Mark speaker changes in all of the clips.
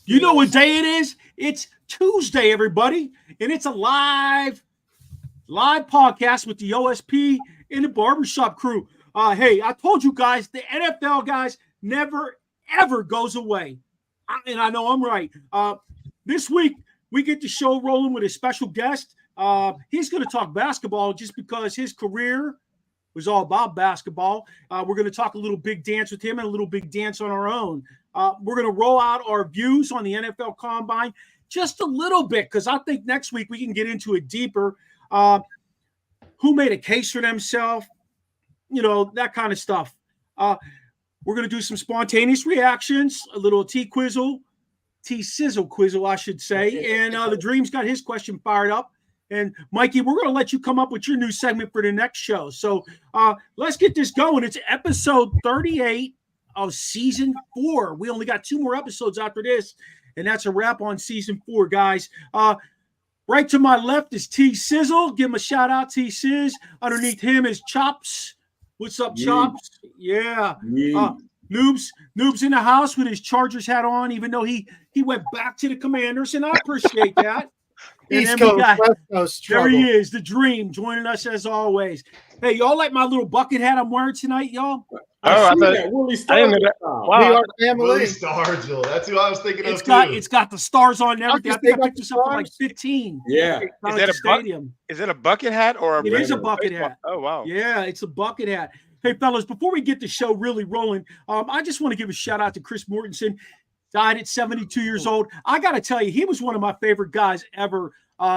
Speaker 1: You know what day it is? It's Tuesday, everybody, and it's a live podcast with the OSP and the Barbershop crew. Hey, I told you guys, the NFL guys never, ever goes away. And I know I'm right. This week, we get the show rolling with a special guest. He's going to talk basketball just because his career was all about basketball. We're going to talk a little big dance with him and a little big dance on our own. We're going to roll out our views on the NFL Combine just a little bit because I think next week we can get into it deeper. Who made a case for themselves? You know, that kind of stuff. We're going to do some spontaneous reactions, a little T-Sizzle Quizzle, I should say. And the Dream's got his question fired up. And Mikey, we're going to let you come up with your new segment for the next show. So let's get this going. It's episode 38 of season 4. We only got 2 more episodes after this, and that's a wrap on season 4, guys. Right to my left is T-Sizzle. Give him a shout out, T-Sizz. Underneath him is Chops. What's up, Chops? Yeah. Noob's in the house with his Chargers hat on, even though he went back to the Commanders, and I appreciate that. And
Speaker 2: East Coast, West Coast
Speaker 1: there he is, the Dream, joining us as always. Hey, y'all like my little bucket hat I'm wearing tonight, y'all?
Speaker 3: I thought that Willie Star.
Speaker 2: Wow. We are family.
Speaker 4: Willie Stargell. That's who I was thinking of.
Speaker 1: It's got the stars on and everything. I think I picked this up for like 15.
Speaker 3: Yeah.
Speaker 1: Is that
Speaker 3: a bucket hat or
Speaker 1: It is a bucket hat.
Speaker 3: Oh, wow.
Speaker 1: Yeah, it's a bucket hat. Hey, fellas, before we get the show really rolling, I just want to give a shout out to Chris Mortensen. Died at 72 years old. I got to tell you, he was one of my favorite guys ever.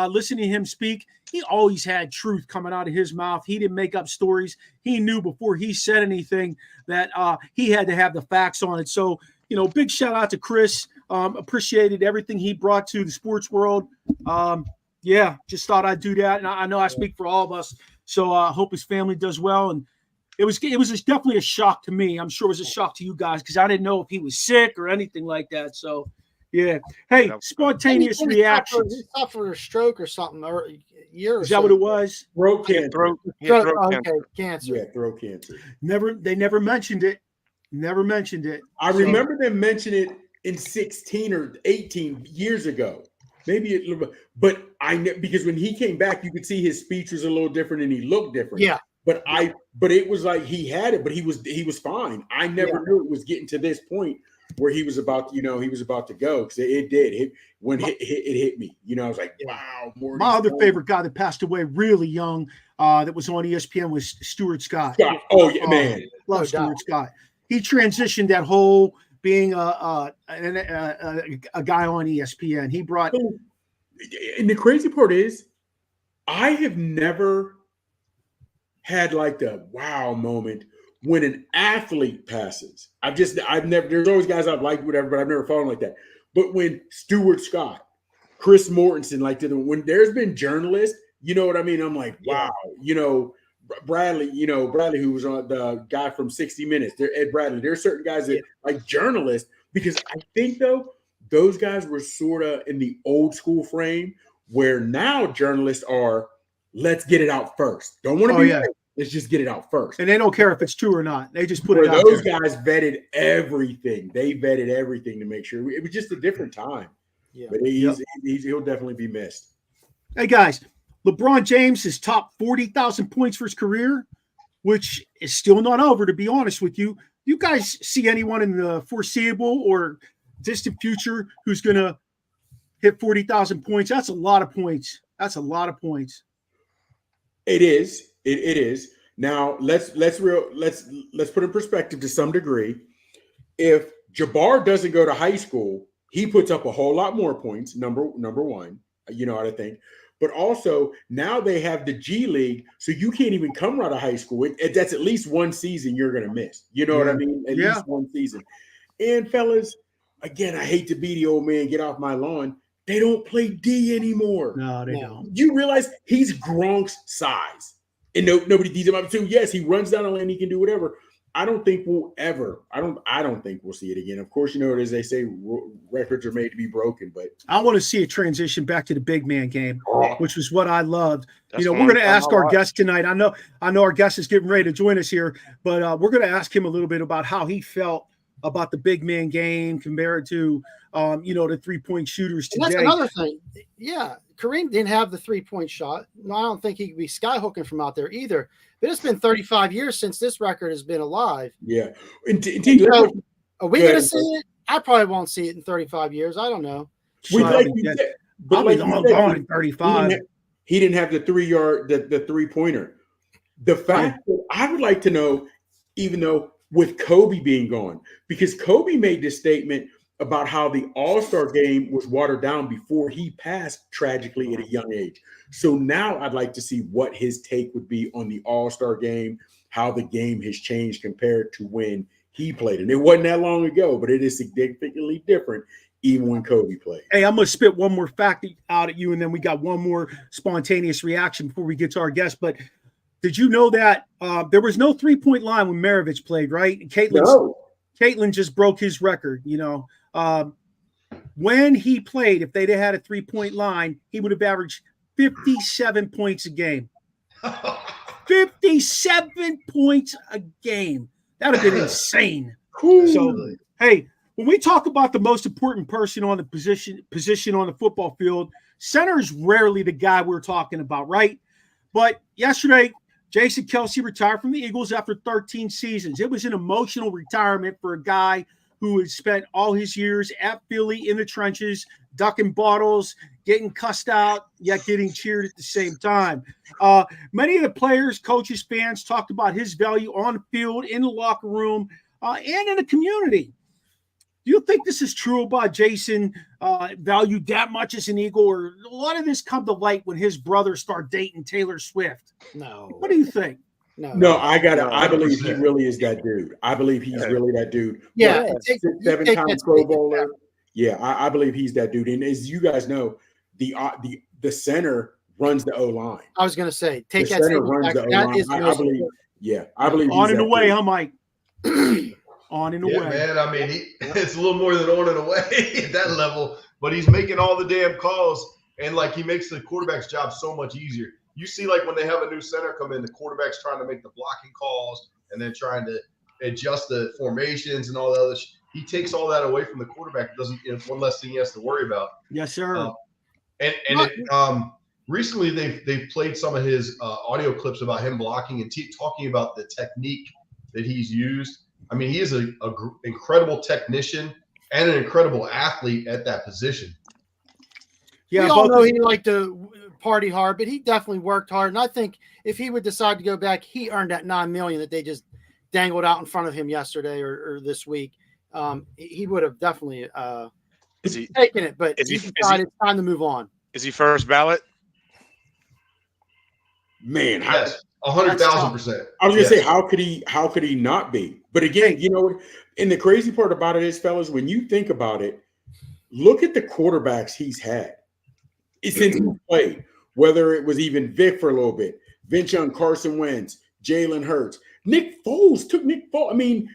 Speaker 1: Listening to him speak, he always had truth coming out of his mouth. He didn't make up stories. He knew before he said anything that he had to have the facts on it. So, you know, big shout out to Chris. Appreciated everything he brought to the sports world. Yeah, just thought I'd do that. And I know I speak for all of us. So I hope his family does well. And it was definitely a shock to me. I'm sure it was a shock to you guys because I didn't know if he was sick or anything like that. So, yeah. Hey, spontaneous reactions.
Speaker 2: He suffered a stroke or something or a year or
Speaker 1: Is that what it was?
Speaker 3: Throat cancer.
Speaker 2: throat cancer.
Speaker 3: Yeah, throat cancer.
Speaker 1: They never mentioned it. Never mentioned it.
Speaker 5: I remember them mentioning it in 16 or 18 years ago. Maybe a little bit, but because when he came back, you could see his speech was a little different and he looked different.
Speaker 2: Yeah.
Speaker 5: But it was like he had it, but he was fine. I never knew it was getting to this point where he was about to go because it did. It hit me. You know, I was like, wow.
Speaker 1: My other favorite guy that passed away really young that was on ESPN was Stuart Scott.
Speaker 5: Oh, yeah, man.
Speaker 1: Love Stuart Scott. He transitioned that whole being a guy on ESPN. He brought.
Speaker 5: And the crazy part is, I have never had like the wow moment when an athlete passes. I've never, there's always guys I've liked, whatever, but I've never fallen like that. But when Stuart Scott, Chris Mortensen, when there's been journalists, you know what I mean? I'm like, wow, you know, Bradley, who was on the guy from 60 Minutes, Ed Bradley, there's certain guys that like journalists, because I think though, those guys were sort of in the old school frame where now journalists are, let's get it out first. Don't want to be right. Let's just get it out first.
Speaker 1: And they don't care if it's true or not. They just put it out.
Speaker 5: Those guys vetted everything. They vetted everything to make sure. It was just a different time. Yeah. But he'll definitely be missed.
Speaker 1: Hey, guys, LeBron James has topped 40,000 points for his career, which is still not over, to be honest with you. You guys see anyone in the foreseeable or distant future who's going to hit 40,000 points? That's a lot of points.
Speaker 5: It is. It is. Now let's put in perspective to some degree. If Jabbar doesn't go to high school, he puts up a whole lot more points. Number one, you know what I think. But also now they have the G League, so you can't even come out of high school. That's at least one season you're gonna miss. You know what I mean? At least one season. And fellas, again, I hate to be the old man. Get off my lawn. They don't play D anymore.
Speaker 1: No, they don't.
Speaker 5: You realize he's Gronk's size. And nobody beats him up too. Yes, he runs down the lane. He can do whatever. I don't think we'll ever. I don't think we'll see it again. Of course, you know as they say, records are made to be broken. But
Speaker 1: I want to see a transition back to the big man game, which was what I loved. We're going to ask our guest tonight. I know our guest is getting ready to join us here, but we're going to ask him a little bit about how he felt about the big man game compared to, the 3-point shooters today.
Speaker 2: And that's another thing. Yeah, Kareem didn't have the 3-point shot. No, I don't think he could be skyhooking from out there either. But it's been 35 years since this record has been alive.
Speaker 5: Yeah.
Speaker 2: Are we going to see it? I probably won't see it in 35 years. I don't know.
Speaker 1: I'll be gone in 35.
Speaker 5: He didn't have the 3-yard, the 3-pointer. The fact that I would like to know, even though with Kobe being gone, because Kobe made this statement about how the All-Star game was watered down before he passed tragically at a young age. So now I'd like to see what his take would be on the All-Star game, how the game has changed compared to when he played. And it wasn't that long ago, but it is significantly different even when Kobe played.
Speaker 1: Hey, I'm going to spit one more fact out at you, and then we got one more spontaneous reaction before we get to our guest. But did you know that there was no 3-point line when Maravich played, right? Caitlin just broke his record, when he played, if they'd have had a 3-point line, he would have averaged 57 points a game. 57 points a game. That would have been insane.
Speaker 5: Cool.
Speaker 1: So, hey, when we talk about the most important person on the position on the football field, center is rarely the guy we're talking about, right? But yesterday, Jason Kelce retired from the Eagles after 13 seasons. It was an emotional retirement for a guy who had spent all his years at Philly in the trenches, ducking bottles, getting cussed out, yet getting cheered at the same time. Many of the players, coaches, fans talked about his value on the field, in the locker room, and in the community. Do you think this is true about Jason valued that much as an Eagle, or a lot of this come to light when his brother started dating Taylor Swift?
Speaker 2: No.
Speaker 1: What do you think?
Speaker 5: No, I believe he really is that dude. I believe he's really that dude.
Speaker 2: Yeah.
Speaker 5: 7-time Pro Bowler. Yeah, I believe he's that dude. And as you guys know, the center runs the O-line.
Speaker 2: I was going to say,
Speaker 5: the center runs the O-line. I believe
Speaker 1: on and away, huh, Mike? On and away.
Speaker 4: Yeah, man. I mean, it's a little more than on and away at that level, but he's making all the damn calls, and he makes the quarterback's job so much easier. You see, when they have a new center come in, the quarterback's trying to make the blocking calls and then trying to adjust the formations and all the other. He takes all that away from the quarterback. It's one less thing he has to worry about.
Speaker 1: Yes, sir.
Speaker 4: Recently they've played some of his audio clips about him blocking and talking about the technique that he's used. I mean, he is an incredible technician and an incredible athlete at that position.
Speaker 2: Yeah, we all know he liked to party hard, but he definitely worked hard. And I think if he would decide to go back, he earned that $9 million that they just dangled out in front of him yesterday or this week. He would have definitely taken it, but he decided it's time to move on.
Speaker 3: Is he first ballot?
Speaker 5: Man,
Speaker 4: yes, 100,000%.
Speaker 5: I was gonna say, how could he not be? But again, and the crazy part about it is, fellas, when you think about it, look at the quarterbacks he's had since he played. Whether it was even Vic for a little bit, Vince Young, Carson Wentz, Jalen Hurts, Nick Foles took Nick Foles. I mean,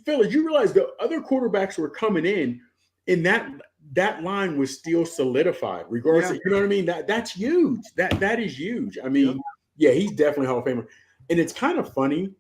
Speaker 5: fellas, you realize the other quarterbacks were coming in, and that line was still solidified, regardless. You know what I mean? That's huge. That is huge. I mean, yeah, he's definitely Hall of Famer. And it's kind of funny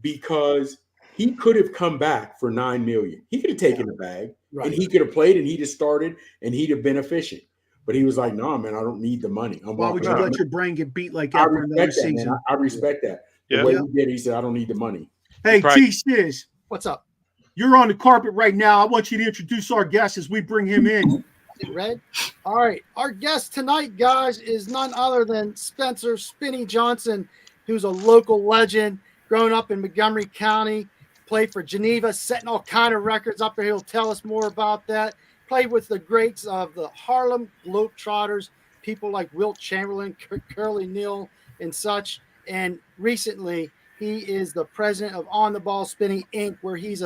Speaker 5: because he could have come back for $9 million. He could have taken the bag, and he could have played, and he'd have started, and he'd have been efficient. But he was like, "No, man, I don't need the money."
Speaker 1: Why would you let your brain get beat like that for another season?
Speaker 5: I respect that. The way he did, he said, "I don't need the money."
Speaker 1: Hey, T-Sizz.
Speaker 2: What's up?
Speaker 1: You're on the carpet right now. I want you to introduce our guest as we bring him in.
Speaker 2: Red. All right. Our guest tonight, guys, is none other than Spencer Spinny Johnson, who's a local legend, growing up in Montgomery County, played for Geneva, setting all kind of records up there. He'll tell us more about that. Played with the greats of the Harlem Globetrotters, people like Wilt Chamberlain, Curly Neal, and such. And recently, he is the president of On the Ball Spinning Inc., where he's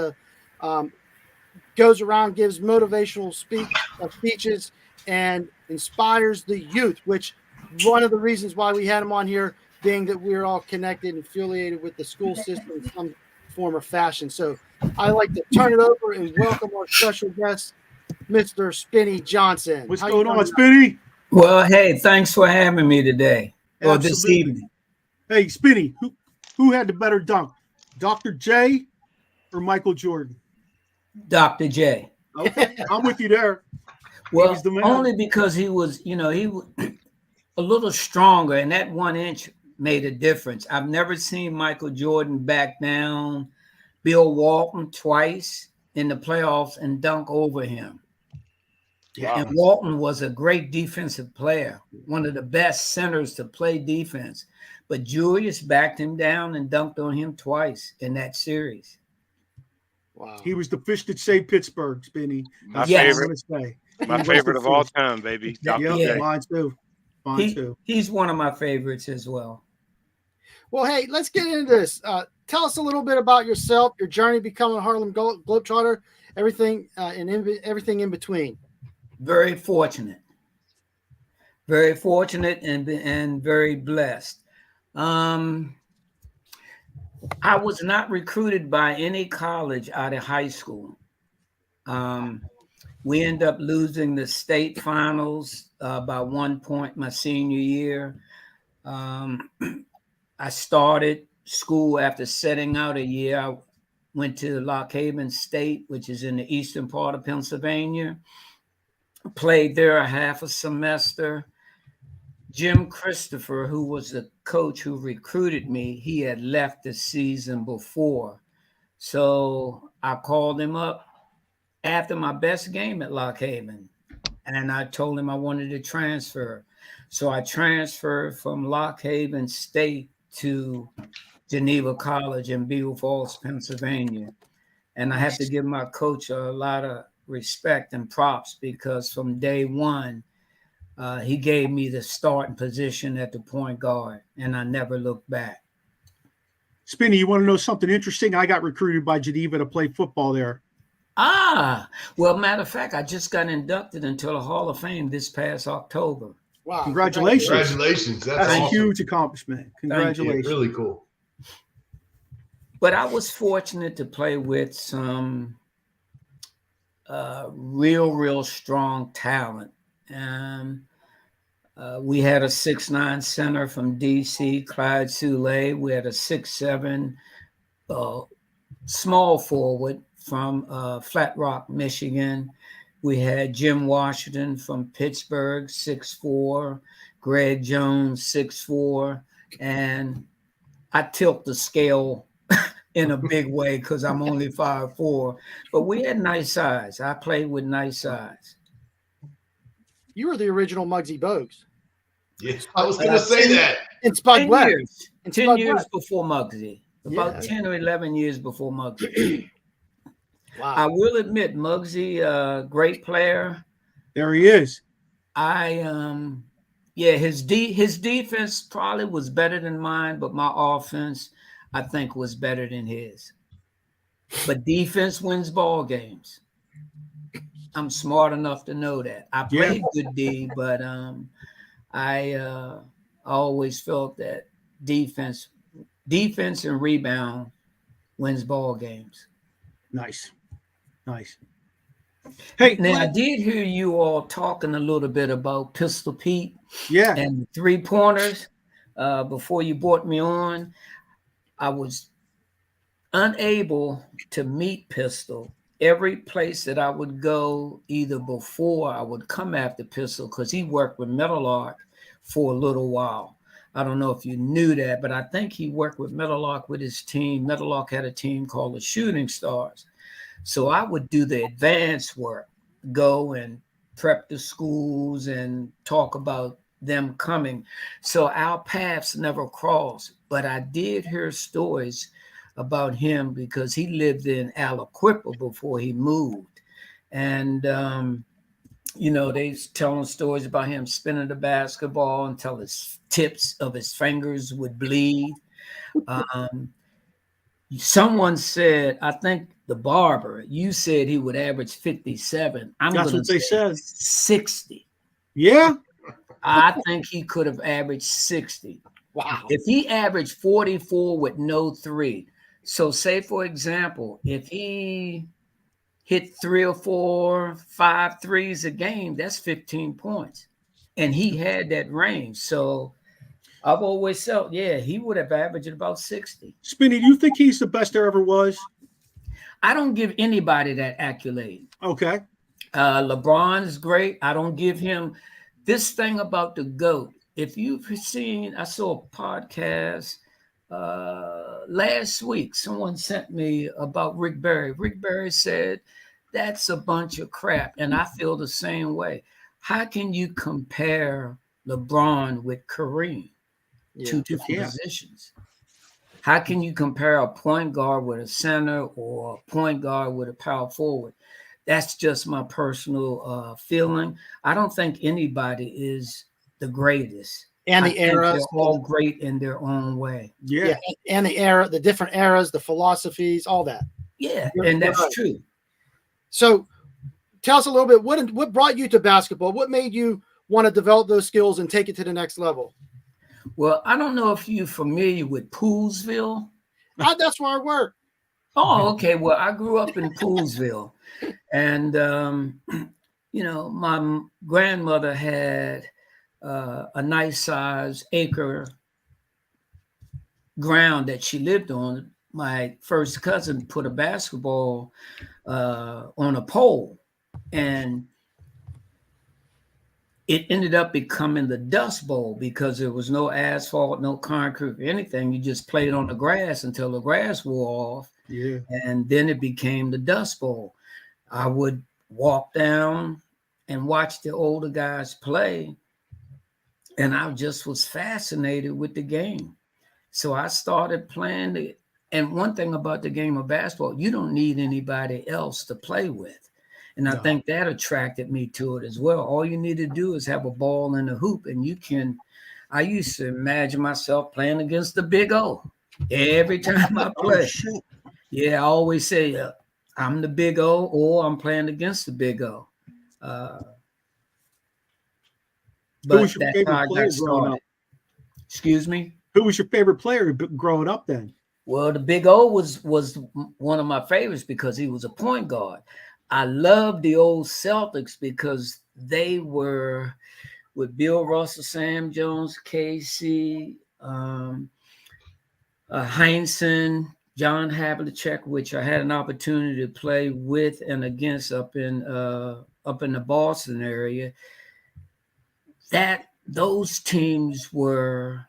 Speaker 2: goes around, gives motivational speeches, and inspires the youth, which one of the reasons why we had him on here, being that we're all connected and affiliated with the school system in some form or fashion. So I'd like to turn it over and welcome our special guest, Mr. Spinny Johnson.
Speaker 1: What's going on, Spinny?
Speaker 6: Well, hey, thanks for having me today or this evening.
Speaker 1: Hey, Spinny, who had the better dunk, Dr. J or Michael Jordan?
Speaker 6: Dr. J.
Speaker 1: Okay, I'm with you there.
Speaker 6: Well,
Speaker 1: was the man.
Speaker 6: only because he was, he was a little stronger, and that 1 inch made a difference. I've never seen Michael Jordan back down Bill Walton twice in the playoffs and dunk over him.
Speaker 3: Wow.
Speaker 6: And Walton was a great defensive player, one of the best centers to play defense. But Julius backed him down and dunked on him twice in that series.
Speaker 2: Wow.
Speaker 1: He was the fish that saved Pittsburgh, Spinny.
Speaker 3: My
Speaker 6: Yes.
Speaker 3: favorite. My favorite of all time, baby. Dr.
Speaker 1: Yeah,
Speaker 3: J.
Speaker 1: mine too. Mine too.
Speaker 6: He's one of my favorites as well.
Speaker 2: Well, hey, let's get into this. Tell us a little bit about yourself, your journey becoming a Harlem Globetrotter, everything everything in between.
Speaker 6: Very fortunate and very blessed. I was not recruited by any college out of high school. We ended up losing the state finals by 1 point my senior year. I started school after setting out a year. I went to Lock Haven State, which is in the eastern part of Pennsylvania. Played there a half a semester. Jim Christopher, who was the coach who recruited me, he had left the season before. So I called him up after my best game at Lock Haven, and I told him I wanted to transfer. So I transferred from Lock Haven State to Geneva College in Beaver Falls, Pennsylvania. And I have to give my coach a lot of respect and props because from day one, he gave me the starting position at the point guard, and I never looked back.
Speaker 1: Spinny, you want to know something interesting? I got recruited by Geneva to play football there.
Speaker 6: Well, matter of fact, I just got inducted into the Hall of Fame this past October.
Speaker 2: Wow.
Speaker 1: Congratulations.
Speaker 4: Congratulations. That's
Speaker 1: a
Speaker 4: awesome.
Speaker 1: huge accomplishment. Congratulations.
Speaker 4: Really cool.
Speaker 6: But I was fortunate to play with some real strong talent. We had a 6'9" center from DC, Clyde Soule. We had a 6'7" small forward from Flat Rock, Michigan. We had Jim Washington from Pittsburgh, 6'4", Greg Jones, 6'4", and I tilt the scale in a big way because I'm only 5'4", but we had nice size. I played with nice size.
Speaker 2: You were the original Muggsy Bogues.
Speaker 4: Yes, I was going to say that.
Speaker 2: In Spud
Speaker 6: 10
Speaker 2: Webb.
Speaker 6: years,
Speaker 2: In
Speaker 6: 10
Speaker 2: Spud
Speaker 6: years
Speaker 2: Webb.
Speaker 6: before Muggsy. About 10 or 11 years before Muggsy.
Speaker 2: Wow.
Speaker 6: I will admit, Muggsy, great player.
Speaker 1: There he is.
Speaker 6: His defense probably was better than mine, but my offense, I think, was better than his. But defense wins ball games. I'm smart enough to know that. I played good D, but I always felt that defense and rebound wins ball games.
Speaker 1: Nice. Hey,
Speaker 6: now I did hear you all talking a little bit about Pistol Pete and 3-pointers before you brought me on. I was unable to meet Pistol. Every place that I would go, either before I would come after Pistol, because he worked with Metal Arc for a little while. I don't know if you knew that, but I think he worked with Metal Arc with his team. Metal Arc had a team called the Shooting Stars. So I would do the advanced work, go and prep the schools and talk about them coming. So our paths never crossed, but I did hear stories about him because he lived in Aliquippa before he moved. And, they telling stories about him spinning the basketball until his tips of his fingers would bleed. Someone said, I think the barber, you said he would average 57.
Speaker 1: That's what they said.
Speaker 6: 60.
Speaker 1: Yeah.
Speaker 6: I think he could have averaged 60.
Speaker 2: Wow.
Speaker 6: If he averaged 44 with no three, so say, for example, if he hit 3 or 4, 5 threes a game, that's 15 points. And he had that range. So I've always felt, he would have averaged about 60.
Speaker 1: Spinny, do you think he's the best there ever was?
Speaker 6: I don't give anybody that accolade.
Speaker 1: Okay.
Speaker 6: LeBron is great. I don't give him this thing about the GOAT. If you've seen, I saw a podcast last week. Someone sent me about Rick Barry. Rick Barry said, that's a bunch of crap. And I feel the same way. How can you compare LeBron with Kareem? Two different positions. How can you compare a point guard with a center or a point guard with a power forward? That's just my personal feeling. I don't think anybody is the greatest.
Speaker 2: And the eras.
Speaker 6: They're all great in their own way.
Speaker 2: Yeah. And the era, the different eras, the philosophies, all that.
Speaker 6: Yeah, and that's true.
Speaker 2: So tell us a little bit, what brought you to basketball? What made you want to develop those skills and take it to the next level?
Speaker 6: Well, I don't know if you're familiar with Poolsville.
Speaker 2: That's where I work.
Speaker 6: Oh, okay. Well, I grew up in Poolsville. And, my grandmother had a nice size acre ground that she lived on. My first cousin put a basketball on a pole, and it ended up becoming the Dust Bowl because there was no asphalt, no concrete, or anything. You just played on the grass until the grass wore off.
Speaker 1: Yeah.
Speaker 6: And then it became the Dust Bowl. I would walk down and watch the older guys play, and I just was fascinated with the game. So I started playing it. And one thing about the game of basketball, you don't need anybody else to play with. And I think that attracted me to it as well. All you need to do is have a ball in a hoop, and I used to imagine myself playing against the Big O every time I play. Yeah, I always say I'm the Big O or I'm playing against the Big O. But
Speaker 1: who was your
Speaker 6: that's
Speaker 1: favorite
Speaker 6: how I
Speaker 1: player
Speaker 6: got
Speaker 1: growing
Speaker 6: started.
Speaker 1: up?
Speaker 6: Excuse me?
Speaker 1: Who was your favorite player growing up then?
Speaker 6: Well, the Big O was one of my favorites because he was a point guard. I loved the old Celtics because they were with Bill Russell, Sam Jones, Casey, Heinsohn, John Havlicek, which I had an opportunity to play with and against up in the Boston area. Those teams were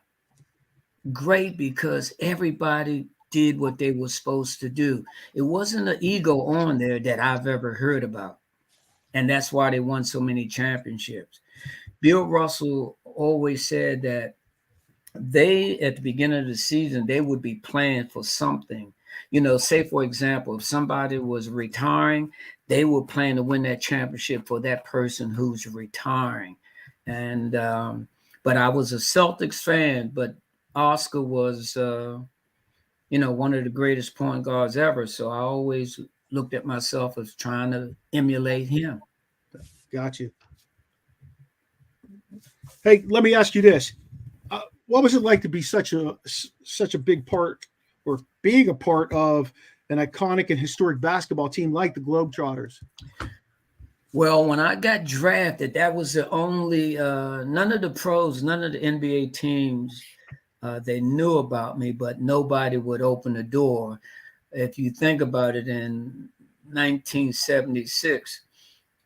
Speaker 6: great because everybody did what they were supposed to do. It wasn't an ego on there that I've ever heard about. And that's why they won so many championships. Bill Russell always said that they, at the beginning of the season, they would be playing for something. Say, for example, if somebody was retiring, they were playing to win that championship for that person who's retiring. And, but I was a Celtics fan, but Oscar was, one of the greatest point guards ever. So I always looked at myself as trying to emulate him.
Speaker 1: Gotcha. Hey, let me ask you this. What was it like to be such a big part, or being a part of an iconic and historic basketball team like the Globetrotters?
Speaker 6: Well, when I got drafted, that was the only, none of the pros, none of the NBA teams, they knew about me, but nobody would open the door. If you think about it, in 1976,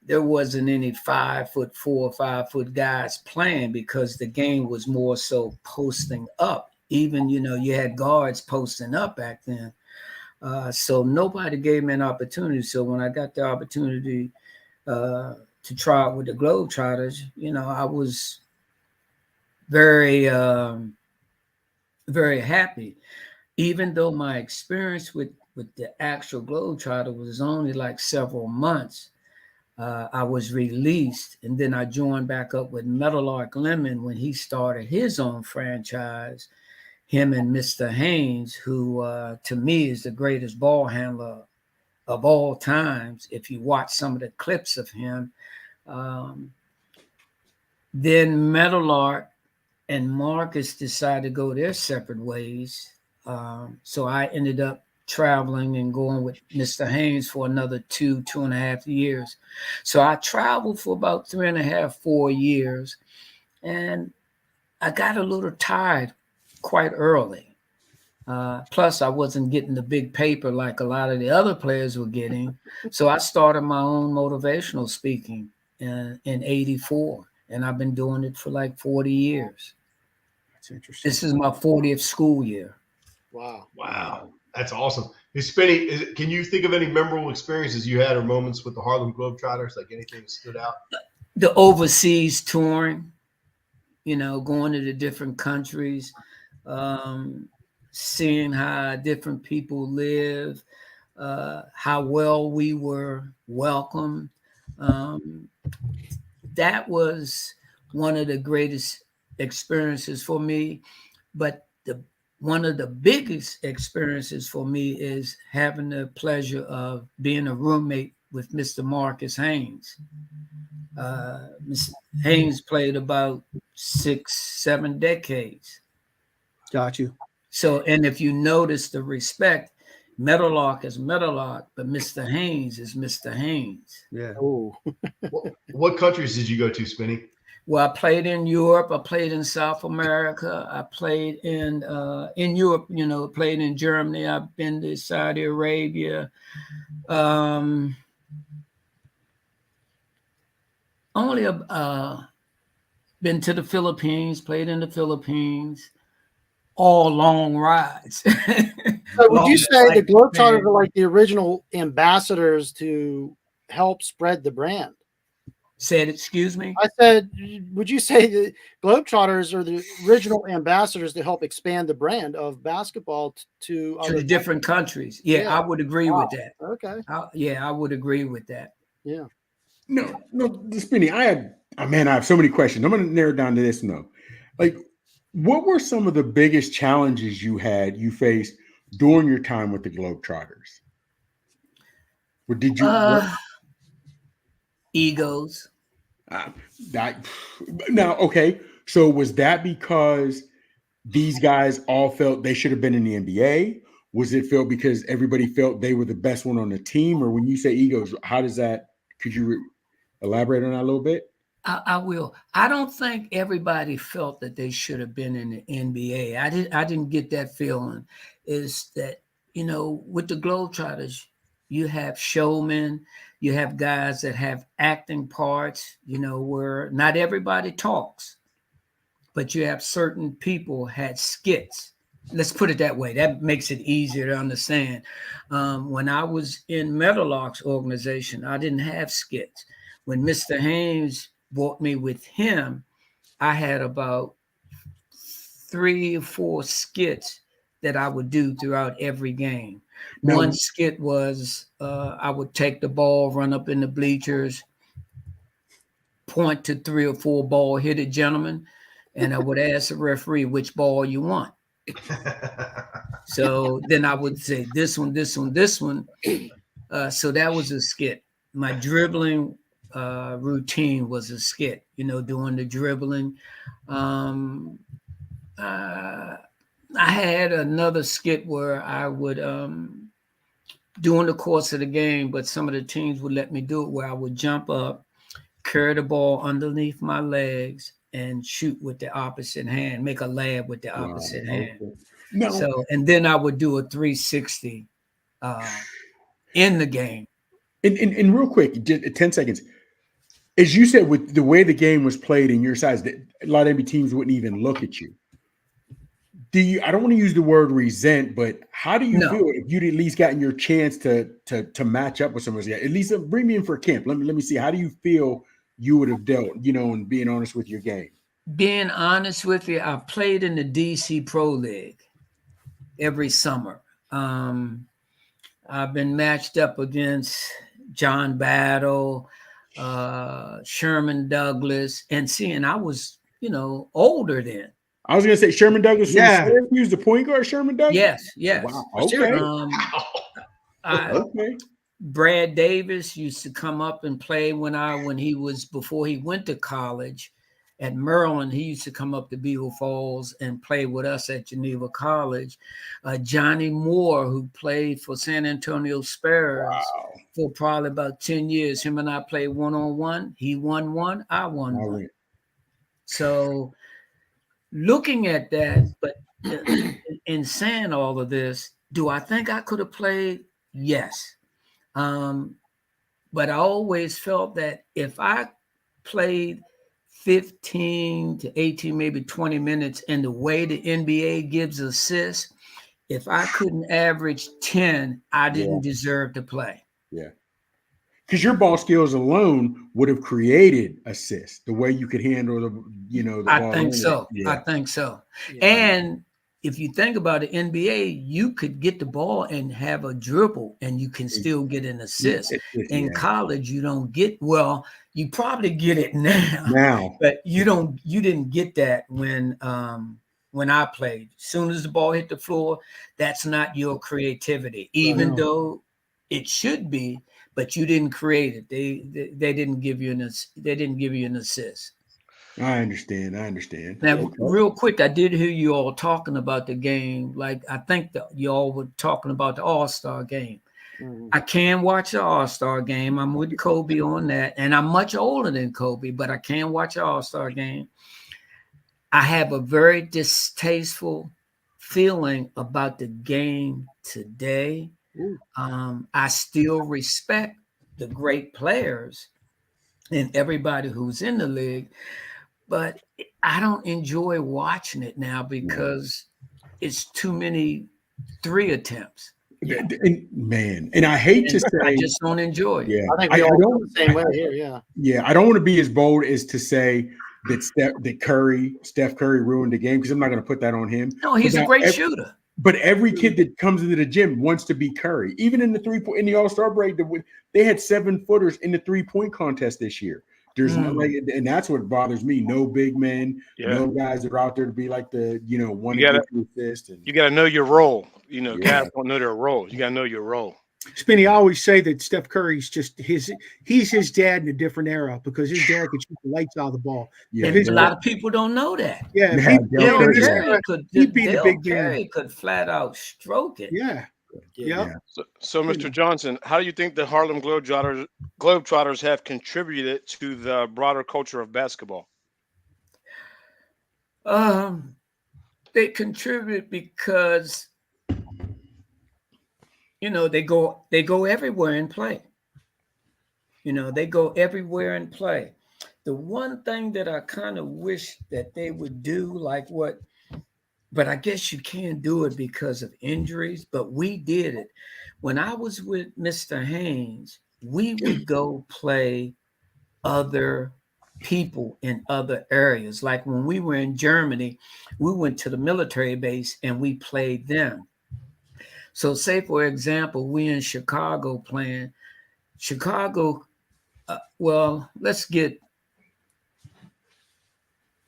Speaker 6: there wasn't any 5'4", 5 guys playing because the game was more so posting up. Even, you had guards posting up back then. So nobody gave me an opportunity. So when I got the opportunity to try out with the Globetrotters, I was very, very happy. Even though my experience with the actual Globetrotter was only like several months, I was released, and then I joined back up with Meadowlark Lemon when he started his own franchise, him and Mr. Haynes, who to me is the greatest ball handler of all times. If you watch some of the clips of him, then Meadowlark and Marcus decided to go their separate ways. So I ended up traveling and going with Mr. Haynes for another 2.5 years. So I traveled for about 3.5, 4 years, and I got a little tired quite early. Plus, I wasn't getting the big paper like a lot of the other players were getting. So I started my own motivational speaking in 84. And I've been doing it for like 40 years.
Speaker 1: That's interesting.
Speaker 6: This is my 40th school year.
Speaker 4: Wow. That's awesome. Hey, Spinny, can you think of any memorable experiences you had or moments with the Harlem Globetrotters? Like anything that stood out?
Speaker 6: The overseas touring, going to the different countries, seeing how different people live, how well we were welcomed. That was one of the greatest experiences for me. But one of the biggest experiences for me is having the pleasure of being a roommate with Mr. Marcus Haynes. Mr. Haynes played about 6-7 decades.
Speaker 1: Got you.
Speaker 6: So, and if you notice the respect, Meadowlark is Meadowlark, but Mr. Haynes is Mr. Haynes.
Speaker 1: Yeah.
Speaker 2: Oh.
Speaker 4: What countries did you go to, Spinny?
Speaker 6: Well, I played in Europe. I played in South America. I played in Europe. Played in Germany. I've been to Saudi Arabia. Only been to the Philippines. Played in the Philippines. All long rides.
Speaker 2: So would you say the Globetrotters are like the original ambassadors to help spread the brand?
Speaker 6: Said, excuse me?
Speaker 2: I said, would you say the Globetrotters are the original ambassadors to help expand the brand of basketball to
Speaker 6: the different countries? Yeah, I would agree with that.
Speaker 2: Okay.
Speaker 6: I would agree with that.
Speaker 2: Yeah.
Speaker 5: No, Spinny, I have so many questions. I'm going to narrow it down to this. Like, what were some of the biggest challenges you faced during your time with the Globetrotters? Or did you
Speaker 6: egos?
Speaker 5: Now, okay. So was that because these guys all felt they should have been in the NBA? Was it felt because everybody felt they were the best one on the team? Or when you say egos, how does that? Could you elaborate on that a little bit?
Speaker 6: I will. I don't think everybody felt that they should have been in the NBA. I didn't get that feeling. Is that, with the Globetrotters, you have showmen, you have guys that have acting parts, where not everybody talks, but you have certain people had skits. Let's put it that way. That makes it easier to understand. When I was in Meadowlark's organization, I didn't have skits. When Mr. Haynes brought me with him, I had about 3 or 4 skits that I would do throughout every game. One skit was I would take the ball, run up in the bleachers, point to 3 or 4 ball-headed gentlemen, and I would ask the referee which ball you want. So then I would say this one, this one, this one. So that was a skit. My dribbling routine was a skit, doing the dribbling. I had another skit where I would, during the course of the game, but some of the teams would let me do it, where I would jump up, carry the ball underneath my legs, and shoot with the opposite hand, make a lab with the opposite hand. No. So, and then I would do a 360 in the game.
Speaker 5: And real quick, 10 seconds. As you said, with the way the game was played in your size, a lot of NBA teams wouldn't even look at you. I don't want to use the word resent, but how do you feel if you'd at least gotten your chance to match up with somebody? At least bring me in for camp. Let me see. How do you feel you would have dealt, and being honest with your game?
Speaker 6: Being honest with you, I played in the DC Pro League every summer. I've been matched up against John Battle, Sherman Douglas, and I was, older then.
Speaker 5: I was going to say Sherman Douglas from Syracuse, the point guard, Sherman Douglas?
Speaker 6: Yes.
Speaker 5: Wow. Okay.
Speaker 6: Okay. Brad Davis used to come up and play before he went to college at Maryland. He used to come up to Beaver Falls and play with us at Geneva College. Johnny Moore, who played for San Antonio Spurs for probably about 10 years. Him and I played one-on-one. He won one, I won one. So looking at that, but in saying all of this, do I think I could have played? Yes. But I always felt that if I played 15 to 18, maybe 20 minutes, and the way the NBA gives assists, if I couldn't average 10, I didn't deserve to play.
Speaker 5: Yeah. Because your ball skills alone would have created assists, the way you could handle the ball.
Speaker 6: I think so.
Speaker 5: Yeah.
Speaker 6: I think so. And if you think about the NBA, you could get the ball and have a dribble and you can still get an assist. In college, you don't get, well, you probably get it now. But you didn't get that when I played. As soon as the ball hit the floor, that's not your creativity, even though it should be, but you didn't create it. They didn't give you an assist.
Speaker 5: I understand.
Speaker 6: Now, real quick, I did hear you all talking about the game. Like, I think that y'all were talking about the All-Star game. Mm-hmm. I can watch the All-Star game. I'm with Kobe on that. And I'm much older than Kobe, but I can watch the All-Star game. I have a very distasteful feeling about the game today. I still respect the great players and everybody who's in the league, but I don't enjoy watching it now because it's too many 3 attempts.
Speaker 5: And I hate to say,
Speaker 6: I just don't enjoy it.
Speaker 2: Yeah, I think we all feel the same way here. Yeah.
Speaker 5: Yeah, I don't want to be as bold as to say that Steph Curry ruined the game, because I'm not going to put that on him.
Speaker 6: No, he's a great shooter.
Speaker 5: But every kid that comes into the gym wants to be Curry. Even in the All-Star break, they had 7-footers in the 3-point contest this year. There's no, and that's what bothers me. No big men, no guys that are out there to be like the one to assist.
Speaker 3: You got to know your role. Guys don't know their role. You got to know your role.
Speaker 1: Spinny, I always say that Steph Curry's just he's his dad in a different era, because his dad could shoot the lights out of the ball.
Speaker 6: Yeah, and a lot of people don't know that.
Speaker 1: Yeah,
Speaker 6: Curry could flat out stroke it.
Speaker 1: Yeah.
Speaker 3: So, Mr. Johnson, how do you think the Harlem Globetrotters have contributed to the broader culture of basketball?
Speaker 6: They contribute because they go everywhere and play. They go everywhere and play. The one thing that I kind of wish that they would do, but I guess you can't do it because of injuries, but we did it. When I was with Mr. Haynes, we would go play other people in other areas. Like when we were in Germany, we went to the military base and we played them. So say, for example, we in Chicago playing. Chicago, let's get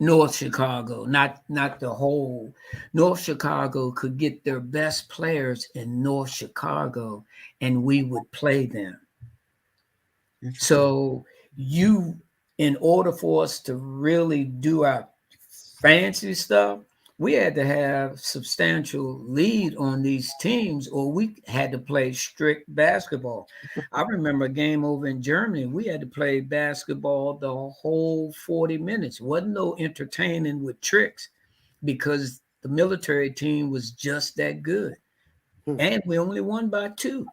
Speaker 6: North Chicago, not the whole. North Chicago could get their best players in North Chicago, and we would play them. So in order for us to really do our fancy stuff, we had to have substantial lead on these teams, or we had to play strict basketball. I remember a game over in Germany. We had to play basketball the whole 40 minutes. Wasn't no entertaining with tricks, because the military team was just that good. And we only won by 2.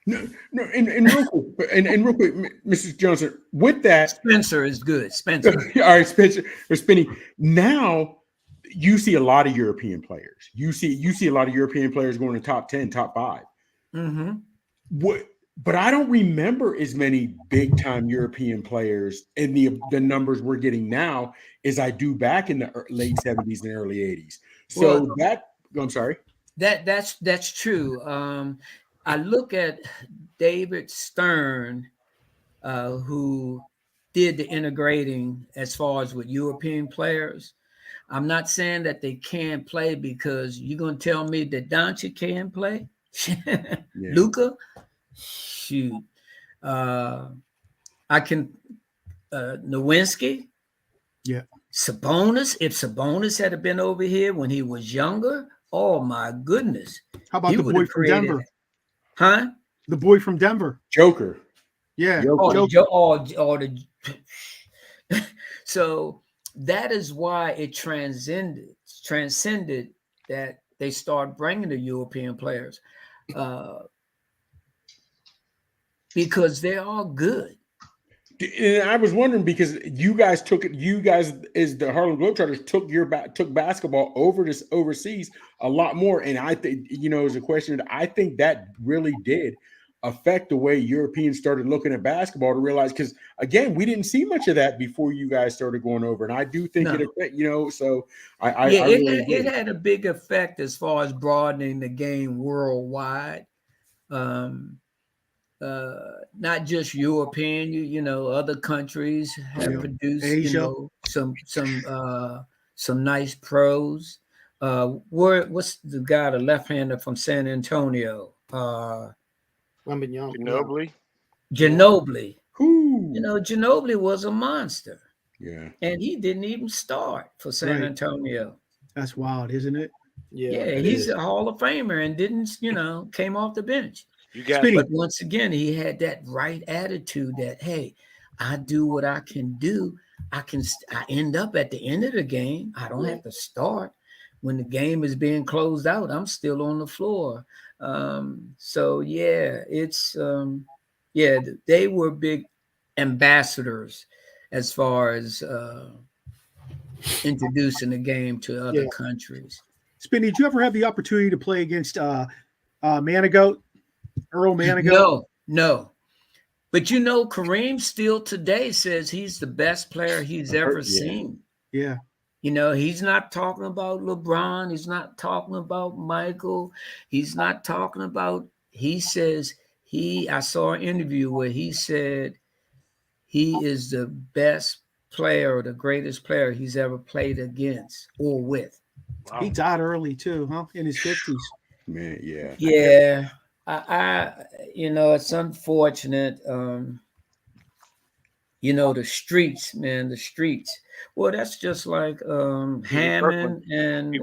Speaker 5: And real quick, Mrs. Johnson, with that,
Speaker 6: Spencer is good. Spencer.
Speaker 5: All right, Spencer or Spinny. Now you see a lot of European players. You see a lot of European players going to top 10, top 5.
Speaker 6: Mm-hmm.
Speaker 5: But I don't remember as many big time European players in the numbers we're getting now as I do back in the late 70s and early 80s. So I'm sorry.
Speaker 6: That's true. I look at David Stern, who did the integrating as far as with European players. I'm not saying that they can't play, because you're going to tell me that Doncic can play? Luka? Shoot. I can Nowinski?
Speaker 1: Yeah.
Speaker 6: Sabonis? If Sabonis had been over here when he was younger, oh my goodness.
Speaker 1: How about the boy from Denver?
Speaker 6: Huh?
Speaker 1: The boy from Denver.
Speaker 5: Joker.
Speaker 1: Yeah.
Speaker 6: So that is why it transcended that they start bringing the European players because they're all good.
Speaker 5: And I was wondering because you guys as the Harlem Globetrotters took basketball overseas a lot more. And I think, as a question, I think that really did affect the way Europeans started looking at basketball to realize, because again, we didn't see much of that before you guys started going over. And I do think it affected, so
Speaker 6: it had a big effect as far as broadening the game worldwide. Not just European, other countries have produced,
Speaker 2: Asia.
Speaker 6: some nice pros. What's the guy, the left-hander from San Antonio?
Speaker 3: Ginobili.
Speaker 6: Ginobili. Ginobili was a monster.
Speaker 5: Yeah.
Speaker 6: And he didn't even start for San Antonio.
Speaker 2: That's wild, isn't it?
Speaker 6: Yeah, he's a Hall of Famer and didn't, came off the bench. But once again, he had that right attitude that, hey, I do what I can do. I end up at the end of the game. I don't have to start. When the game is being closed out, I'm still on the floor. They were big ambassadors as far as introducing the game to other countries.
Speaker 2: Spinny, did you ever have the opportunity to play against Manigault? Earl Manigault?
Speaker 6: No. But Kareem still today says he's the best player he's ever seen.
Speaker 2: Yeah.
Speaker 6: He's not talking about LeBron. He's not talking about Michael. He's not talking about, he says I saw an interview where he said he is the best player or the greatest player he's ever played against or with.
Speaker 2: Wow. He died early too, huh? In his 50s.
Speaker 5: Man, yeah.
Speaker 6: Yeah. It's unfortunate. The streets, man, the streets. Well, that's just like Hammond and Pee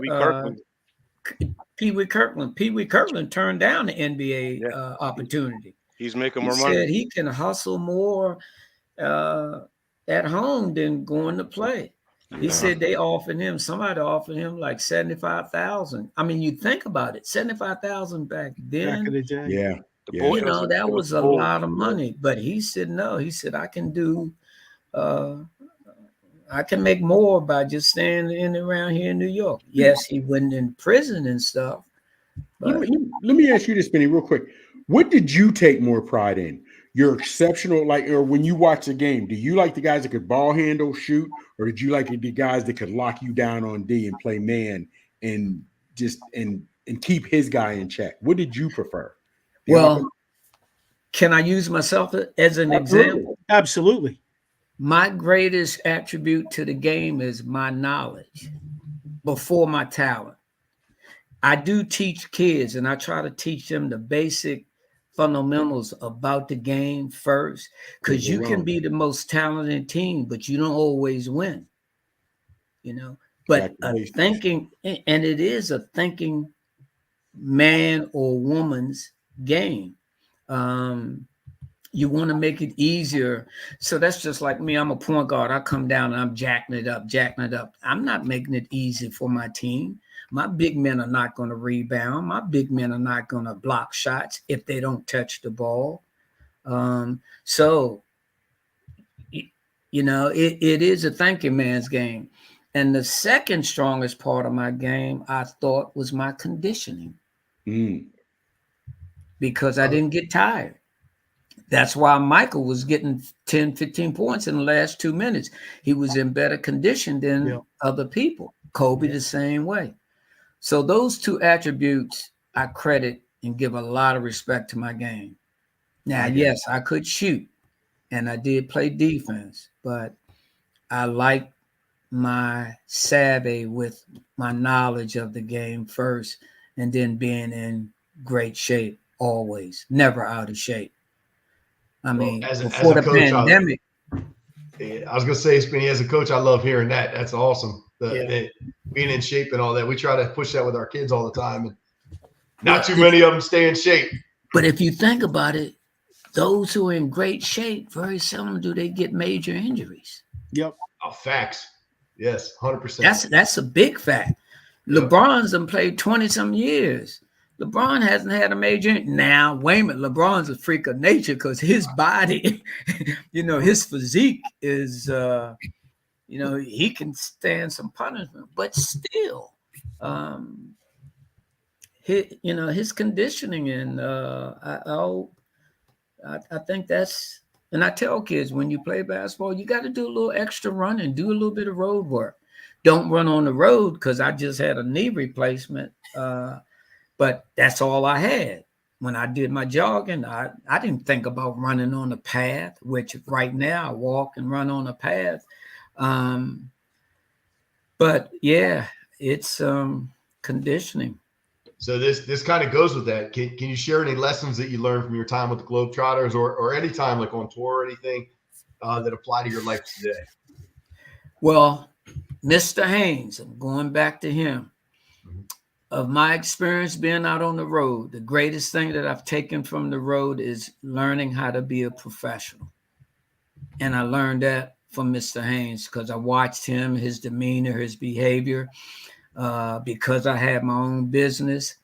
Speaker 6: Wee Kirkland. Pee Wee Kirkland turned down the NBA opportunity.
Speaker 3: He's making more money.
Speaker 6: He said he can hustle more at home than going to play. He said somebody offered him like $75,000. I mean, you think about it, $75,000 back then.
Speaker 2: Back in the day.
Speaker 5: Yeah.
Speaker 6: That was a lot of money. But he said no. He said I can make more by just staying in around here in New York. Yes, he went in prison and stuff.
Speaker 5: But let me ask you this, Benny, real quick. What did you take more pride in? Your exceptional, or when you watch a game, do you like the guys that could ball handle, shoot, or did you like the guys that could lock you down on D and play man and just and keep his guy in check? What did you prefer?
Speaker 6: Can I use myself as an example?
Speaker 2: Absolutely.
Speaker 6: My greatest attribute to the game is my knowledge before my talent. I do teach kids, and I try to teach them the basic fundamentals about the game first, because you can be the most talented team, but you don't always win. But a thinking, and it is a thinking man or woman's game. You want to make it easier. So that's just like me. I'm a point guard. I come down and I'm jacking it up. I'm not making it easy for my team. My big men are not going to rebound. My big men are not going to block shots if they don't touch the ball. It is a thinking man's game. And the second strongest part of my game, I thought, was my conditioning. Because I didn't get tired. That's why Michael was getting 10, 15 points in the last 2 minutes. He was in better condition than other people. Kobe the same way. So those two attributes I credit and give a lot of respect to my game. Now, yes, I could shoot and I did play defense, but I like my savvy with my knowledge of the game first and then being in great shape always, never out of shape. I mean, before the pandemic.
Speaker 4: I was going to say, Spinny, as a coach, I love hearing that. That's awesome. Being in shape and all that. We try to push that with our kids all the time. And not too many of them stay in shape.
Speaker 6: But if you think about it, those who are in great shape, very seldom do they get major injuries.
Speaker 2: Yep.
Speaker 4: Facts. Yes, 100%.
Speaker 6: That's a big fact. LeBron's done played 20-some years. LeBron hasn't had a major. Now, wait a minute. LeBron's a freak of nature because his body, his physique is, he can stand some punishment. But still, his conditioning and I think that's. And I tell kids, when you play basketball, you got to do a little extra running, do a little bit of road work. Don't run on the road because I just had a knee replacement. But that's all I had. When I did my jogging, I didn't think about running on the path, which right now I walk and run on the path. But yeah, it's conditioning.
Speaker 4: So this kind of goes with that. Can you share any lessons that you learned from your time with the Globetrotters or any time like on tour or anything that apply to your life today?
Speaker 6: Well, Mr. Haynes, I'm going back to him. Of my experience being out on the road, the greatest thing that I've taken from the road is learning how to be a professional. And I learned that from Mr. Haynes because I watched him, his demeanor, his behavior, because I had my own business.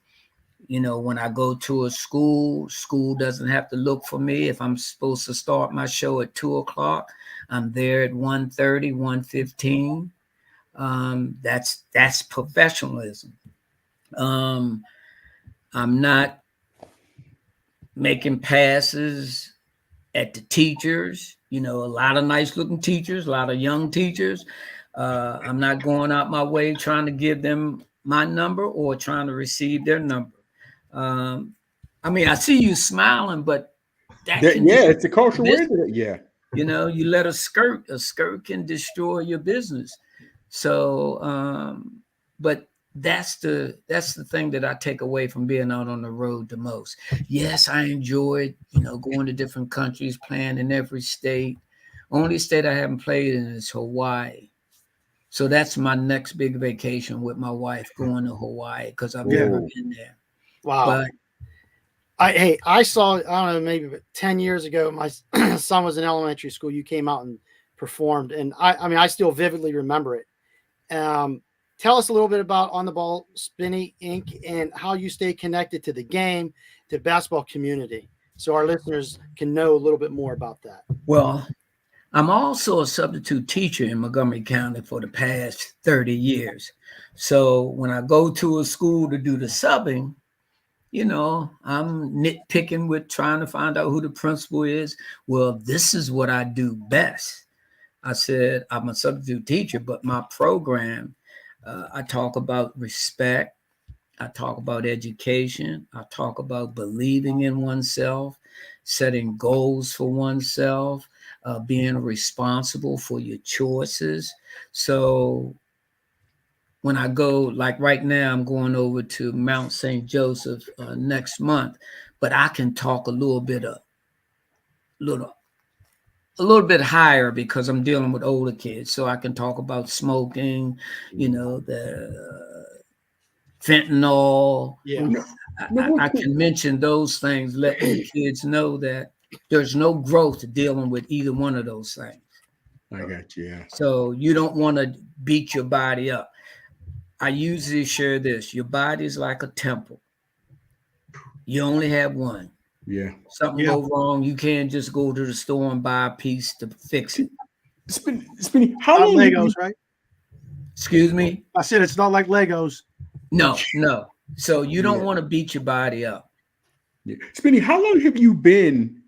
Speaker 6: When I go to a school doesn't have to look for me. If I'm supposed to start my show at 2:00, I'm there at 1:30, 1:15. That's professionalism. I'm not making passes at the teachers, a lot of nice looking teachers, a lot of young teachers. I'm not going out my way trying to give them my number or trying to receive their number. I see you smiling, but
Speaker 5: it's a cultural way. Yeah.
Speaker 6: You let a skirt can destroy your business. So, but that's the thing that I take away from being out on the road the most. Yes, I enjoyed, going to different countries, playing in every state. Only state I haven't played in is Hawaii. So that's my next big vacation with my wife, going to Hawaii because I've never been there.
Speaker 2: Wow.
Speaker 6: But
Speaker 2: I saw, I don't know, maybe 10 years ago, my son was in elementary school. You came out and performed. And I still vividly remember it. Tell us a little bit about On the Ball Spinny Inc. and how you stay connected to the game, to the basketball community, so our listeners can know a little bit more about that.
Speaker 6: Well, I'm also a substitute teacher in Montgomery County for the past 30 years. So when I go to a school to do the subbing, I'm nitpicking with trying to find out who the principal is. Well, this is what I do best. I said, I'm a substitute teacher, but my program, I talk about respect. I talk about education. I talk about believing in oneself, setting goals for oneself, being responsible for your choices. So when I go, like right now, I'm going over to Mount St. Joseph next month, but I can talk a little bit higher because I'm dealing with older kids. So I can talk about smoking, the fentanyl.
Speaker 2: Yeah.
Speaker 6: I can mention those things, letting the kids know that there's no growth dealing with either one of those things.
Speaker 5: I got you. Yeah.
Speaker 6: So you don't want to beat your body up. I usually share this. Your body is like a temple. You only have one.
Speaker 5: Yeah.
Speaker 6: Something go wrong, you can't just go to the store and buy a piece to fix it.
Speaker 5: Spinny, how long
Speaker 2: Legos, right?
Speaker 6: Excuse me?
Speaker 2: I said it's not like Legos.
Speaker 6: No. So you don't want to beat your body up.
Speaker 5: Yeah. Spinny, how long have you been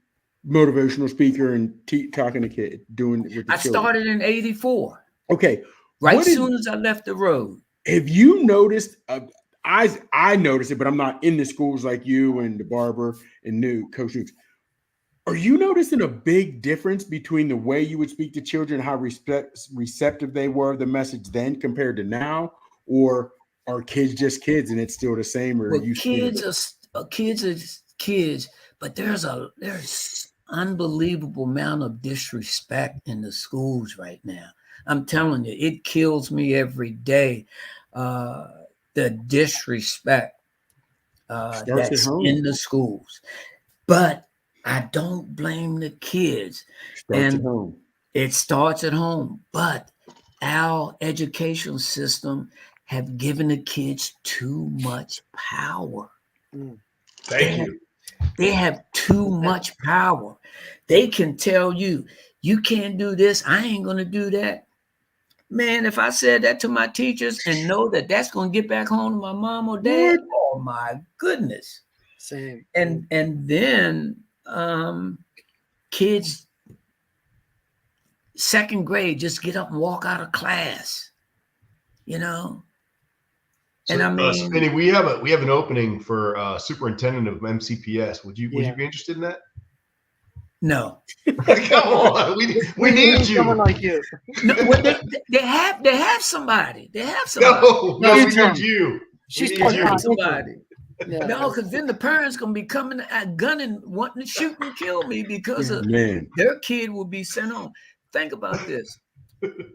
Speaker 5: motivational speaker and talking to kids, doing with the children?
Speaker 6: Started in 84.
Speaker 5: Okay.
Speaker 6: Right soon as I left the road.
Speaker 5: Have you noticed, I noticed it, but I'm not in the schools like you and the Barber and Coach Nukes. Are you noticing a big difference between the way you would speak to children, how receptive they were of the message then compared to now? Or are kids just kids and it's still the same? Or
Speaker 6: kids are kids, but there's unbelievable amount of disrespect in the schools right now. I'm telling you, it kills me every day. The disrespect that's in the schools. But I don't blame the kids. It starts at home. But our education system have given the kids too much power.
Speaker 4: Thank you.
Speaker 6: They have too much power. They can tell you, you can't do this. I ain't going to do that. Man, if I said that to my teachers and know that that's going to get back home to my mom or dad, oh my goodness.
Speaker 2: Same.
Speaker 6: And then kids, second grade, just get up and walk out of class, you know.
Speaker 4: So,
Speaker 6: and I mean,
Speaker 4: Spinny, we have an opening for superintendent of MCPS. Would you be interested in that?
Speaker 6: No.
Speaker 4: Come on, we need you.
Speaker 2: Someone like you.
Speaker 6: No, well, they have somebody. They have somebody.
Speaker 4: No, we need you.
Speaker 2: She's
Speaker 4: We need you.
Speaker 6: Somebody.
Speaker 2: Yeah.
Speaker 6: No, because then the parents gonna be coming at gunning, wanting to shoot and kill me because of their kid will be sent home. Think about this.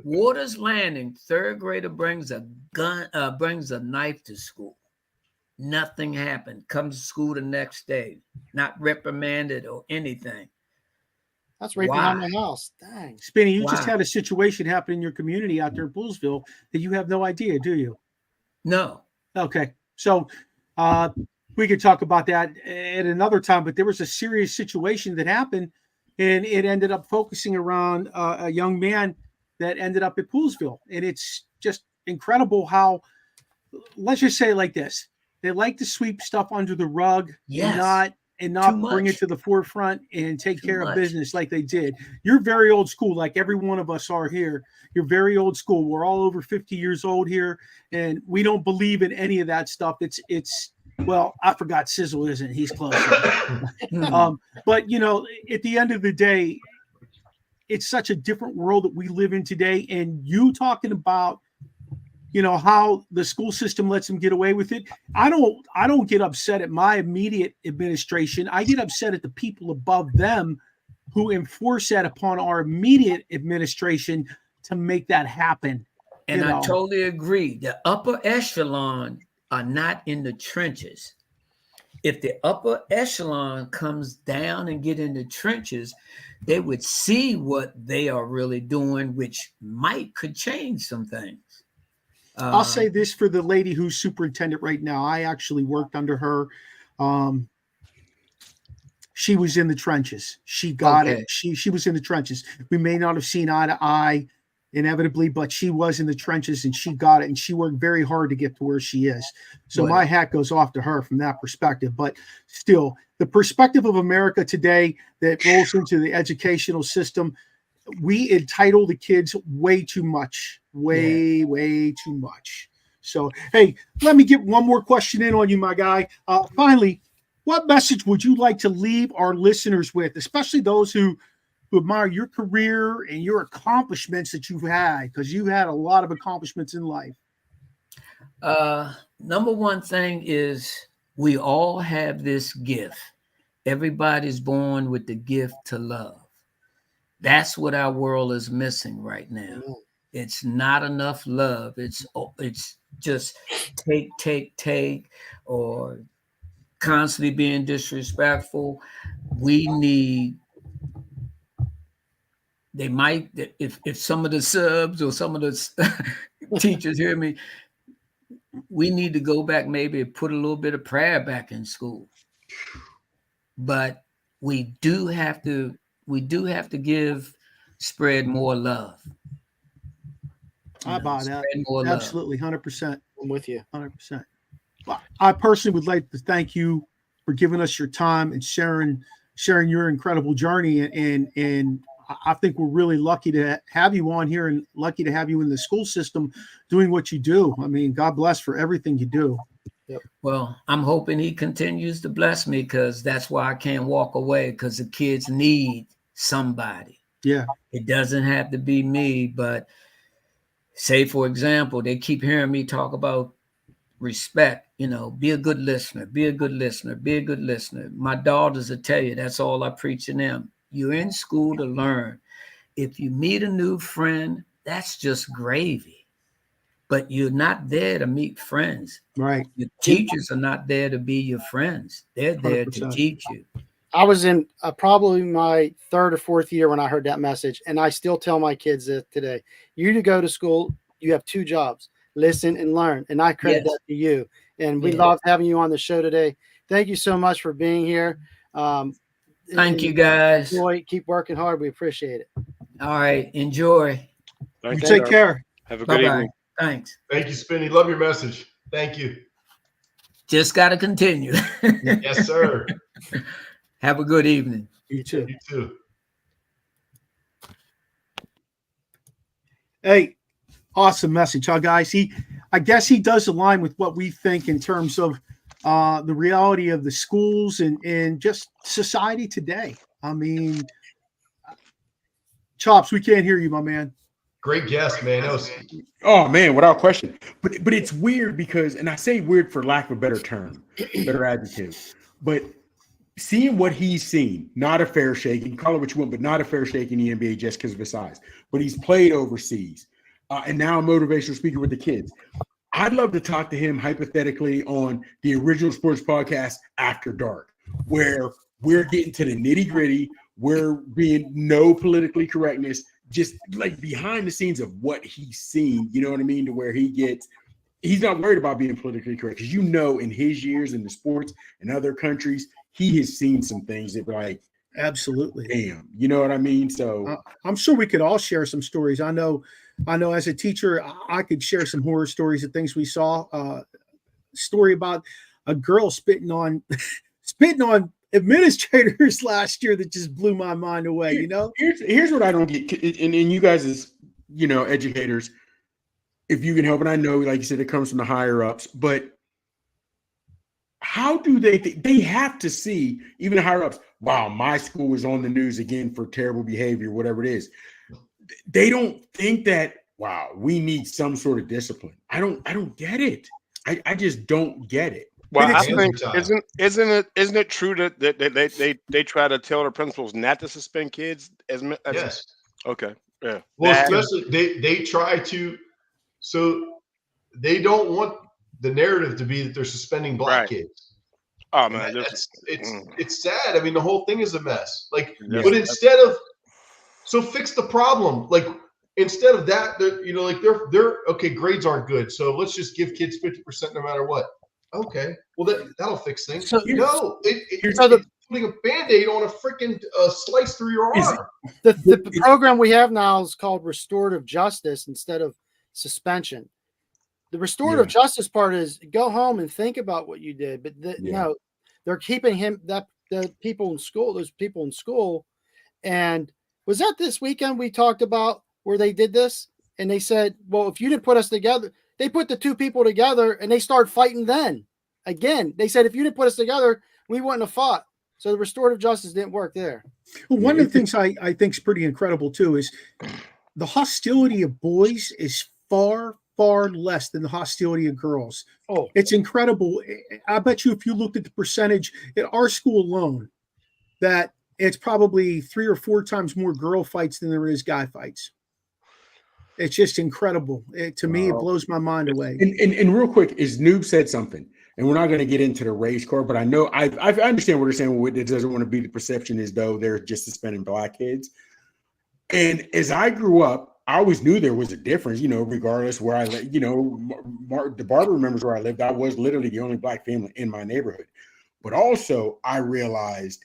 Speaker 6: Waters Landing, third grader brings a gun, brings a knife to school. Nothing happened. Comes to school the next day, not reprimanded or anything.
Speaker 2: That's right behind my house. Dang.
Speaker 1: Spinny, you just had a situation happen in your community out there in Poolsville that you have no idea, do you?
Speaker 6: No.
Speaker 1: Okay. So we could talk about that at another time, but there was a serious situation that happened, and it ended up focusing around a young man that ended up at Poolsville. And it's just incredible how, let's just say it like this, they like to sweep stuff under the rug and not bring it to the forefront and take care of business like they did. You're very old school, like every one of us are here. You're very old school. We're all over 50 years old here, and we don't believe in any of that stuff. It's well, I forgot Sizzle isn't. He's close. But, you know, at the end of the day, it's such a different world that we live in today. And you talking about, you know, how the school system lets them get away with it. I don't get upset at my immediate administration. I get upset at the people above them who enforce that upon our immediate administration to make that happen.
Speaker 6: And I totally agree. The upper echelon are not in the trenches. If the upper echelon comes down and get in the trenches, they would see what they are really doing, which could change some things.
Speaker 1: I'll say this for the lady who's superintendent right now. I actually worked under her. She was in the trenches. She got it. She was in the trenches. We may not have seen eye to eye inevitably, but she was in the trenches and she got it. And she worked very hard to get to where she is. So my hat goes off to her from that perspective. But still, the perspective of America today that rolls into the educational system, we entitle the kids way too much, way too much. So, hey, let me get one more question in on you, my guy. Finally, what message would you like to leave our listeners with, especially those who admire your career and your accomplishments that you've had, because you had a lot of accomplishments in life?
Speaker 6: Number one thing is we all have this gift. Everybody's born with the gift to love. That's what our world is missing right now. It's not enough love. It's just take, or constantly being disrespectful. We need, they might, if some of the subs or some of the teachers hear me, we need to go back, maybe put a little bit of prayer back in school. But we do have to spread more love.
Speaker 1: I buy that. Absolutely, 100%.
Speaker 2: I'm with you.
Speaker 1: 100%. I personally would like to thank you for giving us your time and sharing your incredible journey. And I think we're really lucky to have you on here and lucky to have you in the school system doing what you do. I mean, God bless for everything you do.
Speaker 2: Yep.
Speaker 6: Well, I'm hoping he continues to bless me, because that's why I can't walk away, because the kids need somebody.
Speaker 1: Yeah.
Speaker 6: It doesn't have to be me, but say, for example, they keep hearing me talk about respect, be a good listener, be a good listener, be a good listener. My daughters will tell you that's all I preach to them. You're in school to learn. If you meet a new friend, that's just gravy. But you're not there to meet friends.
Speaker 1: Right.
Speaker 6: Your teachers are not there to be your friends. They're there 100%. To teach you.
Speaker 2: I was in probably my third or fourth year when I heard that message. And I still tell my kids that today, you to go to school, you have two jobs, listen, and learn. And I credit that to you. And we love having you on the show today. Thank you so much for being here.
Speaker 6: Thank you, guys.
Speaker 2: Keep working hard. We appreciate it.
Speaker 6: All right. Enjoy.
Speaker 1: You take care.
Speaker 3: Have a good evening.
Speaker 6: Thanks.
Speaker 4: Thank you, Spinny. Love your message. Thank you.
Speaker 6: Just got to continue.
Speaker 4: Yes, sir.
Speaker 6: Have a good evening.
Speaker 2: You too.
Speaker 4: You too.
Speaker 1: Hey, awesome message, huh, guys? I guess he does align with what we think in terms of the reality of the schools and just society today. I mean, Chops, we can't hear you, my man.
Speaker 4: Great guest, man.
Speaker 5: Oh man, without question. But it's weird because, and I say weird for lack of a better term, better adjective, but seeing what he's seen, not a fair shake, you can call it what you want, but not a fair shake in the NBA just because of his size. But he's played overseas, and now a motivational speaker with the kids. I'd love to talk to him hypothetically on the Original Sports Podcast After Dark, where we're getting to the nitty gritty. We're being no politically correctness, just like behind the scenes of what he's seen. You know what I mean? To where he's not worried about being politically correct, because in his years in the sports and other countries, he has seen some things that were like,
Speaker 1: absolutely,
Speaker 5: damn. You know what I mean? So
Speaker 1: I'm sure we could all share some stories. I know as a teacher, I could share some horror stories of things we saw. Story about a girl spitting on administrators last year that just blew my mind away.
Speaker 5: Here's what I don't get, and you guys as educators, if you can help, and I know, like you said, it comes from the higher ups, but how do they have to see, even the higher ups, wow, my school is on the news again for terrible behavior, whatever it is. They don't think that, wow, we need some sort of discipline. I don't get it. I just don't get it.
Speaker 3: Well, I think isn't it true that they try to tell the principals not to suspend kids as
Speaker 4: yes.
Speaker 3: Okay. Yeah.
Speaker 4: Well, especially they try to, so they don't want the narrative to be that they're suspending black kids.
Speaker 3: Oh man,
Speaker 4: it's sad. I mean, the whole thing is a mess. Like, but instead of, so fix the problem. Like, instead of that, they're okay. Grades aren't good, so let's just give kids 50% no matter what. Okay, well that'll fix things. So it's putting a Band-Aid on a freaking slice through your arm.
Speaker 2: The program we have now is called restorative justice instead of suspension. The restorative justice part is go home and think about what you did, but they're keeping the people in school, those people in school. And was that this weekend we talked about where they did this? And they said, well, if you didn't put us together, they put the two people together and they started fighting then. Again, they said, if you didn't put us together, we wouldn't have fought. So the restorative justice didn't work there.
Speaker 1: Well, one of the things I think is pretty incredible too is the hostility of boys is far less than the hostility of girls.
Speaker 2: Oh,
Speaker 1: it's incredible. I bet you if you looked at the percentage at our school alone, that it's probably 3 or 4 times more girl fights than there is guy fights. It's just incredible. To me, it blows my mind away.
Speaker 5: And real quick, is Noob said something, and we're not going to get into the race car, but I know I understand what they're saying. It doesn't want to be the perception as though they're just suspending black kids. And as I grew up, I always knew there was a difference, regardless where I lived. The Barber remembers where I lived. I was literally the only black family in my neighborhood. But also, I realized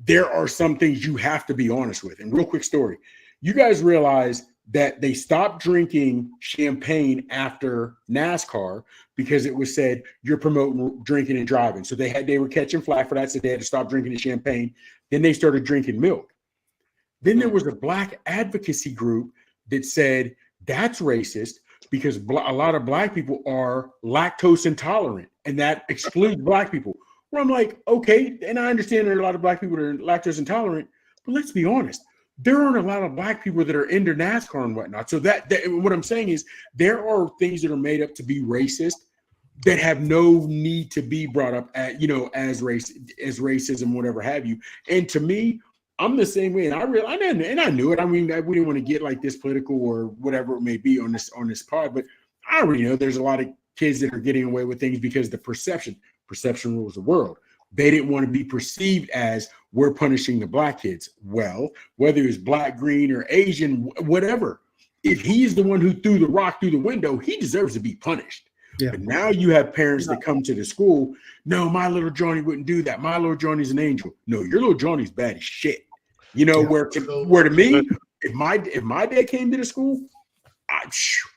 Speaker 5: there are some things you have to be honest with. And real quick story. You guys realize that they stopped drinking champagne after NASCAR because it was said you're promoting drinking and driving. So they were catching flack for that, so they had to stop drinking the champagne. Then they started drinking milk. Then there was a black advocacy group that said that's racist because a lot of black people are lactose intolerant, and that excludes black people. Well, I'm like, okay, and I understand there are a lot of black people that are lactose intolerant, but let's be honest. There aren't a lot of black people that are into NASCAR and whatnot. So that what I'm saying is there are things that are made up to be racist that have no need to be brought up as racism, whatever have you. And to me, I'm the same way, and I knew it. I mean, we didn't want to get like this political or whatever it may be on this pod, but I already know there's a lot of kids that are getting away with things because the perception rules the world. They didn't want to be perceived as we're punishing the black kids. Well, whether it's black, green, or Asian, whatever, if he's the one who threw the rock through the window, he deserves to be punished.
Speaker 1: Yeah.
Speaker 5: But now you have parents that come to the school. No, my little Johnny wouldn't do that. My little Johnny's an angel. No, your little Johnny's bad as shit. You know, where to me, if my dad came to the school,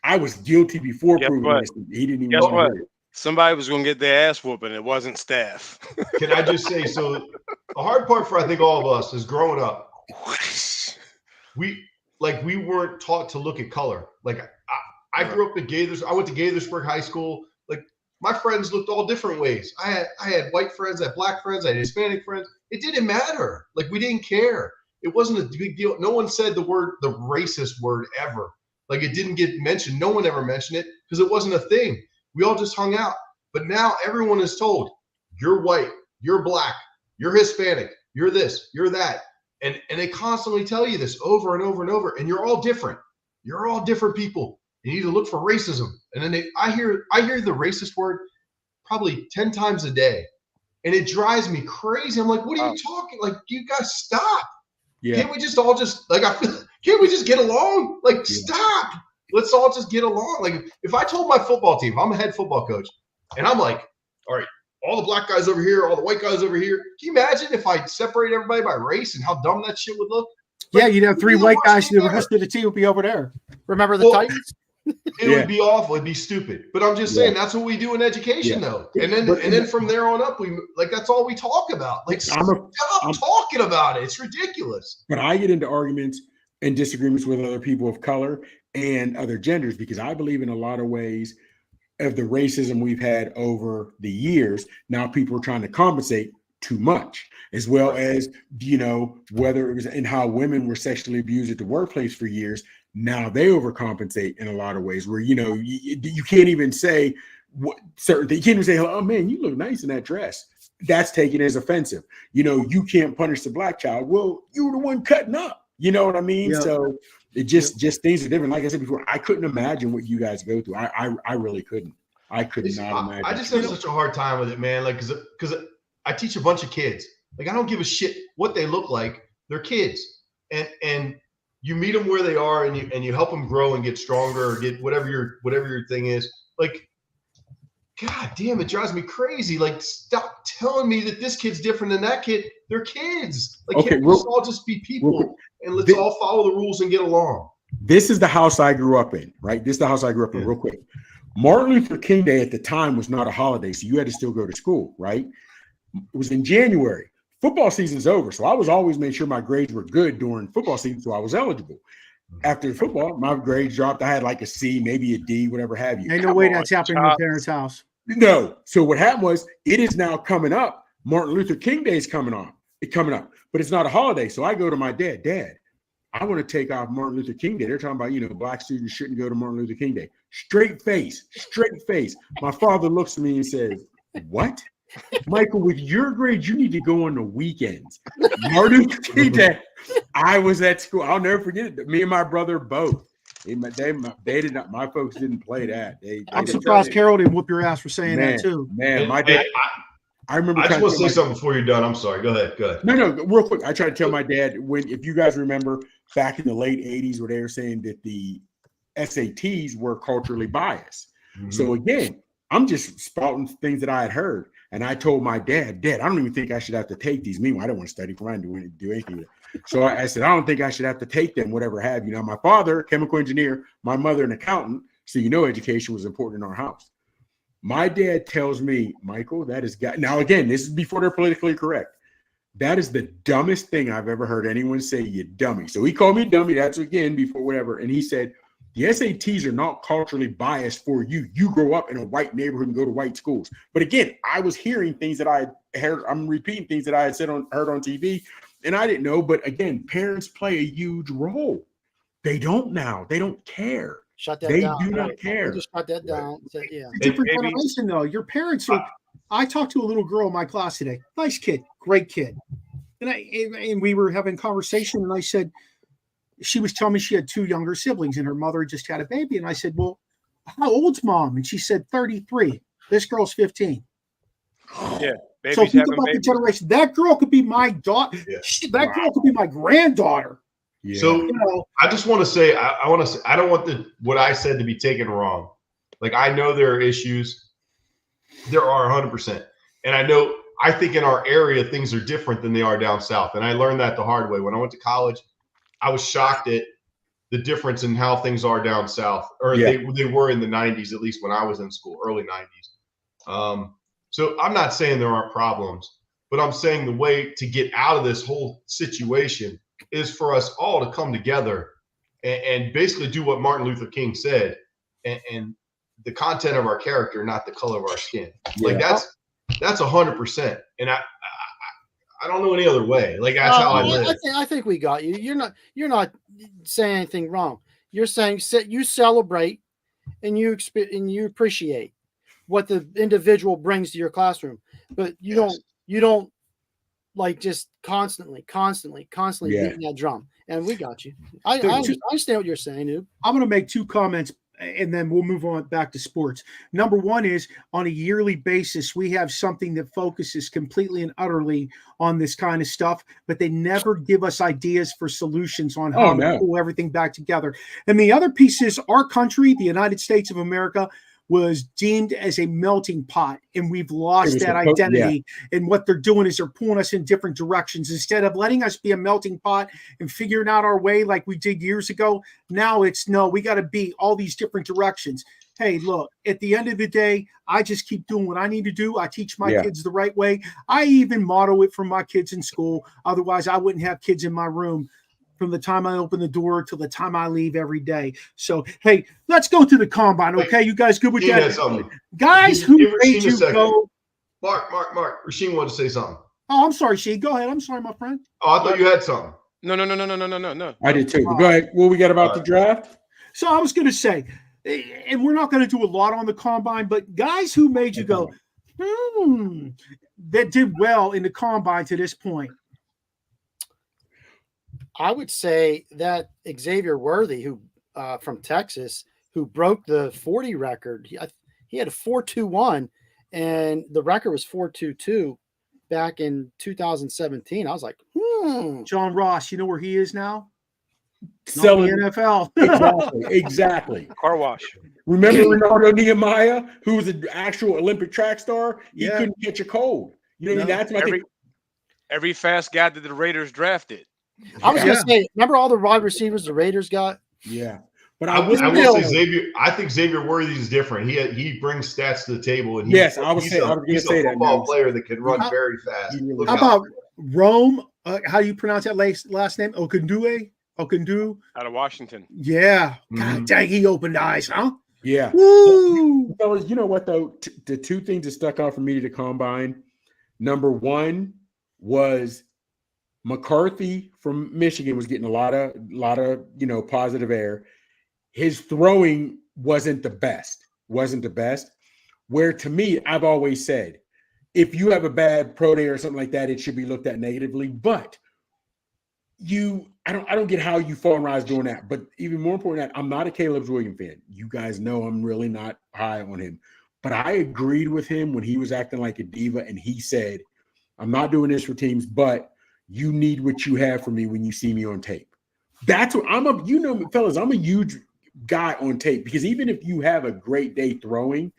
Speaker 5: I was guilty before proving innocent. He didn't even want to hear it.
Speaker 3: Somebody was going to get their ass whooping. It wasn't staff.
Speaker 4: Can I just say, so the hard part for I think all of us is growing up. We weren't taught to look at color. Like I grew up in Gaithersburg. I went to Gaithersburg High School. Like my friends looked all different ways. I had white friends, I had black friends, I had Hispanic friends. It didn't matter. Like we didn't care. It wasn't a big deal. No one said the racist word ever. Like it didn't get mentioned. No one ever mentioned it because it wasn't a thing. We all just hung out. But now everyone is told, you're white, you're black, you're Hispanic, you're this, you're that. And they constantly tell you this over and over and over. And you're all different. You're all different people. You need to look for racism. And then I hear the racist word probably 10 times a day. And it drives me crazy. I'm like, what are you talking? Like, you guys stop. Yeah. Can't we just all can't we just get along? Like, stop. Let's all just get along. Like, if I told my football team, I'm a head football coach, and I'm like, all right, all the black guys over here, all the white guys over here. Can you imagine if I separate everybody by race and how dumb that shit would look?
Speaker 1: Yeah, you'd have 3 white guys, and the rest of the team would be over there.
Speaker 2: Remember the Titans?
Speaker 4: It would be awful. It'd be stupid. But I'm just saying that's what we do in education, though. And then from there on up, that's all we talk about. Like, stop talking about it. It's ridiculous.
Speaker 5: But I get into arguments and disagreements with other people of color and other genders because I believe in a lot of ways of the racism we've had over the years. Now people are trying to compensate too much, as well as, whether it was in how women were sexually abused at the workplace for years. Now they overcompensate in a lot of ways where, you can't even say what certain things. You can't even say, oh man, you look nice in that dress. That's taken as offensive. You can't punish the black child. Well, you were the one cutting up. You know what I mean? Yeah. So it just things are different. Like I said before, I couldn't imagine what you guys go through. I really couldn't. I could not imagine.
Speaker 4: I just have such a hard time with it, man. Like, because I teach a bunch of kids. Like, I don't give a shit what they look like. They're kids, and you meet them where they are, and you help them grow and get stronger or get whatever your thing is. Like, God damn, it drives me crazy. Like, stop telling me that this kid's different than that kid. They're kids. Like, can't we all just be people and let's all follow the rules and get along?
Speaker 5: This is the house I grew up in, right? This is the house I grew up in. Real quick. Martin Luther King Day at the time was not a holiday, so you had to still go to school, right? It was in January. Football season's over, so I was always made sure my grades were good during football season, so I was eligible. After football, my grades dropped. I had like a C, maybe a D, whatever have you.
Speaker 1: Ain't no way that's happening in your parents' house.
Speaker 5: No. So what happened was, it is now coming up. Martin Luther King Day is coming up, but it's not a holiday. So I go to my dad. Dad, I want to take off Martin Luther King Day. They're talking about, black students shouldn't go to Martin Luther King Day. Straight face. My father looks at me and says, what? Michael, with your grades, you need to go on the weekends. Martin Luther King Day. I was at school. I'll never forget it. Me and my brother both. They did not. My folks didn't play that.
Speaker 1: I'm surprised Carol didn't whoop your ass for saying that too.
Speaker 5: Man, my dad. I remember.
Speaker 4: I just want to say something before you're done. I'm sorry. Go ahead.
Speaker 5: No, real quick. I tried to tell my dad if you guys remember back in the late '80s, where they were saying that the SATs were culturally biased. Mm-hmm. So again, I'm just spouting things that I had heard, and I told my dad, I don't even think I should have to take these. Meanwhile, I don't want to study for. I didn't do anything with it. So I said, I don't think I should have to take them, whatever have you. Now, my father, chemical engineer, my mother, an accountant. So education was important in our house. My dad tells me, Michael, that is now again, this is before they're politically correct. That is the dumbest thing I've ever heard anyone say, you dummy. So he called me dummy. That's again before whatever. And he said, the SATs are not culturally biased for you. You grow up in a white neighborhood and go to white schools. But again, I was hearing things that I had heard. I'm repeating things that I had heard on TV, and I didn't know. But again, parents play a huge role. They don't now. They don't care.
Speaker 2: Shut that down.
Speaker 5: They do not care.
Speaker 2: Just shut that down. So, yeah.
Speaker 1: Different generation, though. Your parents are. I talked to a little girl in my class today. Nice kid, great kid, and we were having a conversation, and I said, she was telling me she had 2 younger siblings, and her mother just had a baby, and I said, well, how old's mom? And she said 33. This girl's 15.
Speaker 3: Yeah.
Speaker 1: So think about the generation. That girl could be my daughter. Yeah. That girl could be my granddaughter.
Speaker 5: Yeah.
Speaker 4: So I just want to say, I don't want what I said to be taken wrong. Like, I know there are issues. There are 100%. And I think in our area, things are different than they are down south. And I learned that the hard way. When I went to college, I was shocked at the difference in how things are down south, or they were in the 90s, at least when I was in school, early 90s. So I'm not saying there aren't problems, but I'm saying the way to get out of this whole situation is for us all to come together and basically do what Martin Luther King said, and the content of our character, not the color of our skin. Like that's 100%. And I don't know any other way. Like that's how I live.
Speaker 2: I think we got you. You're not saying anything wrong. You're saying you celebrate and you appreciate what the individual brings to your classroom, but you don't like just constantly beating that drum. And we got you. I understand what you're saying, Noob.
Speaker 1: I'm going to make two comments, and then we'll move on back to sports. Number one is, on a yearly basis, we have something that focuses completely and utterly on this kind of stuff, but they never give us ideas for solutions on how to pull everything back together. And the other piece is, our country, the United States of America, was deemed as a melting pot, and we've lost that identity. And what they're doing is they're pulling us in different directions. Instead of letting us be a melting pot and figuring out our way like we did years ago, now it's no, we got to be all these different directions. Hey, look, at the end of the day, I just keep doing what I need to do. I teach my kids the right way. I even model it for my kids in school. Otherwise, I wouldn't have kids in my room from the time I open the door till the time I leave every day. So, hey, let's go to the combine, okay? You guys good with that? Guys who made you go.
Speaker 4: Mark. Rasheem wanted to say something.
Speaker 1: Oh, I'm sorry, Sheen. Go ahead. I'm sorry, my friend.
Speaker 4: Oh, I thought you had something.
Speaker 3: No.
Speaker 5: I did too. Go ahead. What we got about the draft?
Speaker 1: So I was going to say, and we're not going to do a lot on the combine, but guys who made you go, that did well in the combine to this point.
Speaker 2: I would say that Xavier Worthy, who from Texas, who broke the 40 record. He had a 4.21, and the record was 4.22 back in 2017. I was like,
Speaker 1: John Ross, you know where he is now?
Speaker 5: Selling
Speaker 1: the NFL.
Speaker 5: Exactly.
Speaker 3: Car wash.
Speaker 5: Remember Ronaldo Nehemiah, who was an actual Olympic track star? He couldn't catch a cold. You know what I mean? That's
Speaker 3: every fast guy that the Raiders drafted.
Speaker 2: I was going to say, remember all the wide receivers the Raiders got?
Speaker 5: Yeah.
Speaker 4: But I will say Xavier. I think Xavier Worthy is different. He brings stats to the table, and he's a football player that can run very fast.
Speaker 1: How about Rome? How do you pronounce that last name? Okundu
Speaker 3: out of Washington.
Speaker 1: Yeah. God dang, he opened eyes, huh?
Speaker 5: Yeah.
Speaker 1: Woo!
Speaker 5: Fellas, you know what though? The two things that stuck out for me to the combine. Number one was McCarthy from Michigan was getting a lot of positive air. His throwing wasn't the best. Where to me, I've always said, if you have a bad pro day or something like that, it should be looked at negatively. But I don't get how you fall and rise doing that. But even more important than that, I'm not a Caleb Williams fan. You guys know I'm really not high on him. But I agreed with him when he was acting like a diva, and he said, I'm not doing this for teams, but you need what you have for me when you see me on tape. That's what fellas, I'm a huge guy on tape, because even if you have a great day throwing,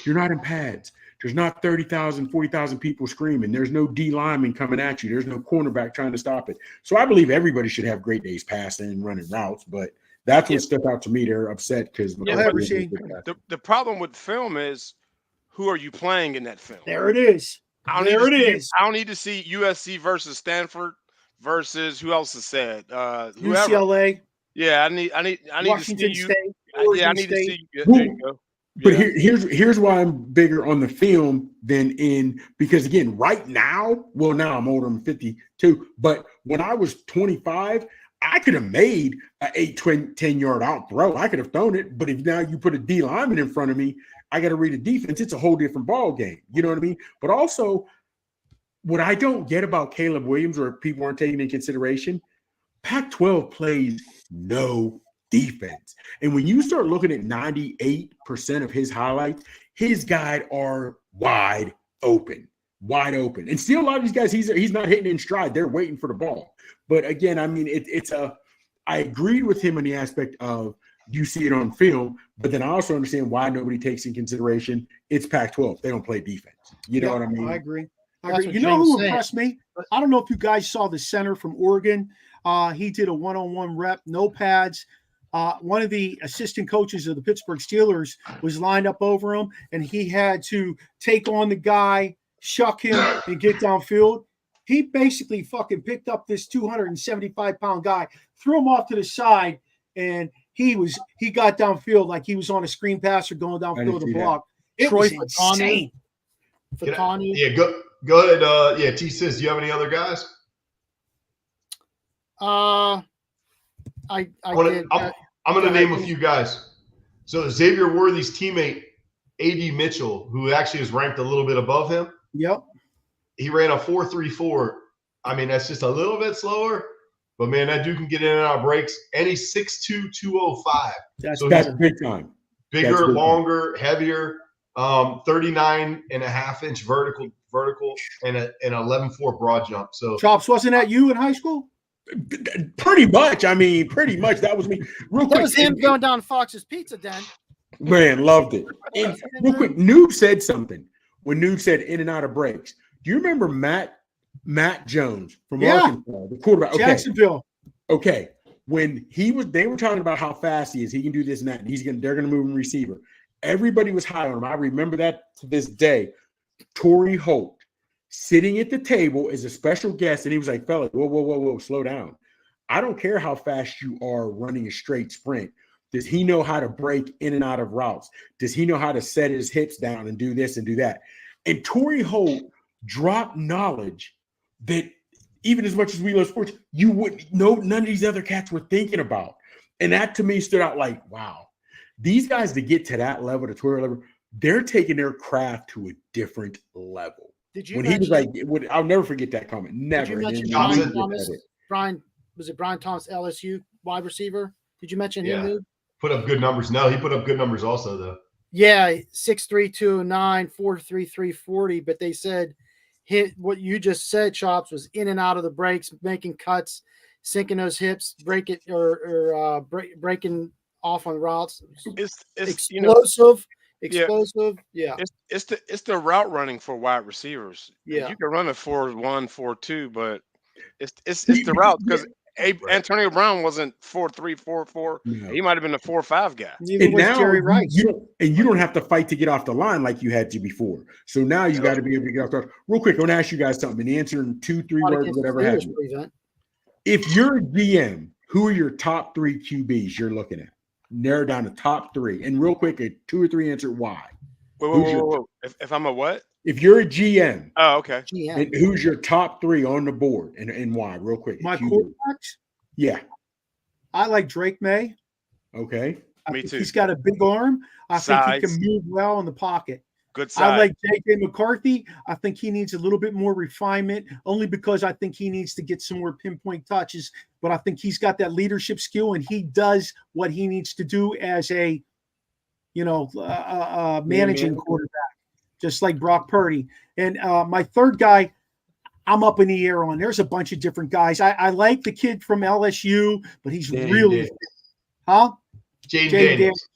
Speaker 5: you're not in pads. There's not 30,000, 40,000 people screaming. There's no D lineman coming at you. There's no cornerback trying to stop it. So I believe everybody should have great days passing and running routes, but that's what stuck out to me. They're upset because
Speaker 3: the problem with film is, who are you playing in that film?
Speaker 1: There it is.
Speaker 3: I don't need to see USC versus Stanford versus who else is said?
Speaker 1: UCLA.
Speaker 3: Yeah, I need
Speaker 1: Washington
Speaker 3: to see you.
Speaker 1: State.
Speaker 3: I need to see you. There you go.
Speaker 5: But here's why I'm bigger on the film than because again, right now, now I'm older, I'm 52. But when I was 25, I could have made an 8-10-yard out throw. I could have thrown it. But if now you put a D lineman in front of me, I got to read a defense. It's a whole different ball game. You know what I mean? But also, what I don't get about Caleb Williams, or people aren't taking into consideration, Pac-12 plays no defense. And when you start looking at 98% of his highlights, his guys are wide open. And still a lot of these guys, he's not hitting in stride. They're waiting for the ball. But again, I mean, it's a I agreed with him in the aspect of you see it on film, but then I also understand why nobody takes in consideration it's Pac-12. They don't play defense. You know what I mean?
Speaker 1: I agree.
Speaker 2: That's
Speaker 1: You
Speaker 2: what
Speaker 1: know
Speaker 2: James
Speaker 1: who
Speaker 2: said.
Speaker 1: impressed me? I don't know if you guys saw the center from Oregon. He did a one-on-one rep, no pads. One of the assistant coaches of the Pittsburgh Steelers was lined up over him, and he had to take on the guy, shuck him, and get downfield. He basically fucking picked up this 275-pound guy, threw him off to the side, and he got downfield like he was on a screen pass or going downfield to block. It was insane.
Speaker 4: Yeah, go ahead. Yeah, T-Sizz, do you have any other guys?
Speaker 2: I'm
Speaker 4: going to name a few guys. So Xavier Worthy's teammate, A.D. Mitchell, who actually is ranked a little bit above him.
Speaker 1: Yep.
Speaker 4: He ran a 4.34. I mean, that's just a little bit slower, but man, that dude can get in and out of breaks. And he's 6'2", 205.
Speaker 5: That's big time.
Speaker 4: Bigger, longer, heavier, 39.5-inch vertical, and an 11.4 broad jump. So
Speaker 1: Chops, wasn't that you in high school?
Speaker 5: Pretty much. I mean, pretty much. That was me. Real quick.
Speaker 2: That was him going down Fox's Pizza Den.
Speaker 5: Man, loved it. And real quick, Noob said something when Noob said in and out of breaks. Do you remember Matt Jones from Arkansas, the quarterback? Okay.
Speaker 1: Jacksonville.
Speaker 5: Okay. When they were talking about how fast he is, he can do this and that, and they're gonna move him receiver. Everybody was high on him. I remember that to this day. Torrey Holt sitting at the table as a special guest, and he was like, "Fella, whoa, slow down. I don't care how fast you are running a straight sprint. Does he know how to break in and out of routes? Does he know how to set his hips down and do this and do that?" And Torrey Holt dropped knowledge that even as much as we love sports, you wouldn't know, none of these other cats were thinking about. And that to me stood out like, wow, these guys to get to that level, the Torrey level, they're taking their craft to a different level.
Speaker 2: Did you
Speaker 5: when
Speaker 2: mention,
Speaker 5: he was like, I'll never forget that comment. Never.
Speaker 2: Did you mention
Speaker 4: Johnson?
Speaker 2: Brian Thomas, LSU wide receiver? Did you mention him, dude?
Speaker 4: Put up good numbers. No, he put up good numbers also, though.
Speaker 2: Yeah, 6'3", 209, 4'3", 340. But they said what you just said, Chops, was in and out of the breaks, making cuts, sinking those hips, breaking off on routes.
Speaker 3: It's
Speaker 2: explosive. Yeah.
Speaker 3: It's the route running for wide receivers.
Speaker 2: Yeah,
Speaker 3: you can run a 4.1, 4.2, but it's the route because Antonio Brown wasn't 4.3, 4.4.
Speaker 5: No.
Speaker 3: He might have been a 4.5 guy.
Speaker 1: And now Jerry Rice.
Speaker 5: You don't have to fight to get off the line like you had to before. So now you got to be able to get off the line. Real quick, I want to ask you guys something. And answer in 2-3 words, whatever have you. If you're a GM, who are your top 3 QBs you're looking at? Narrow down the top 3. And real quick, a 2 or 3 answer why.
Speaker 3: Whoa. If I'm a what?
Speaker 5: If you're a GM,
Speaker 3: okay.
Speaker 5: And who's your top 3 on the board and why? Real quick.
Speaker 1: My quarterbacks?
Speaker 5: Yeah.
Speaker 1: I like Drake May.
Speaker 5: Okay.
Speaker 3: Me too.
Speaker 1: He's got a big arm. I think he can move well in the pocket.
Speaker 3: Good side.
Speaker 1: I like J.J. McCarthy. I think he needs a little bit more refinement, only because I think he needs to get some more pinpoint touches. But I think he's got that leadership skill, and he does what he needs to do as a, managing quarterback, just like Brock Purdy. And my third guy, I'm up in the air on. There's a bunch of different guys. I like the kid from LSU, but he's really,
Speaker 4: Jane Daniels.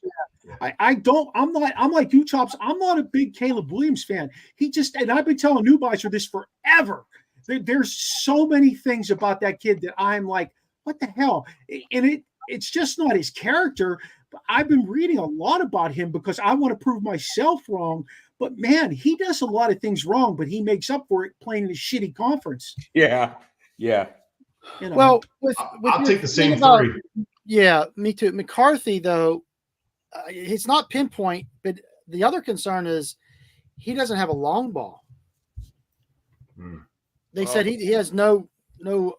Speaker 1: I'm like you, Chops. I'm not a big Caleb Williams fan. And I've been telling Newbiser this forever. There's so many things about that kid that I'm like, what the hell? And it's just not his character. But I've been reading a lot about him because I want to prove myself wrong. But man, he does a lot of things wrong, but he makes up for it playing in a shitty conference.
Speaker 5: Yeah.
Speaker 2: Well,
Speaker 4: I'll take the same 3.
Speaker 2: Yeah, me too. McCarthy, though, it's not pinpoint, but the other concern is he doesn't have a long ball. They said he has no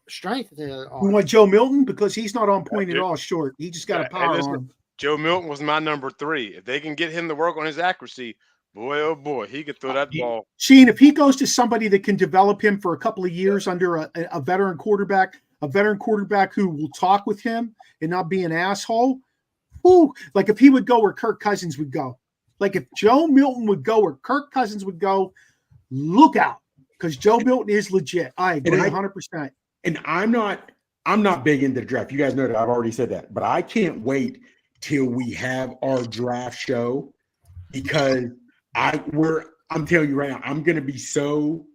Speaker 2: strength.
Speaker 1: You want Joe Milton? Because he's not on point at all short. He just got a power arm.
Speaker 3: Joe Milton was my number 3. If they can get him to work on his accuracy, boy, oh boy, he could throw that ball.
Speaker 1: Sheen, if he goes to somebody that can develop him for a couple of years under a veteran quarterback who will talk with him and not be an asshole, like if he would go where Kirk Cousins would go. Like if Joe Milton would go where Kirk Cousins would go, look out. Because Joe Milton is legit. I agree 100%.
Speaker 5: And I'm not I'm not big into the draft. You guys know that I've already said that, but I can't wait till we have our draft show because I'm telling you right now, I'm going to be so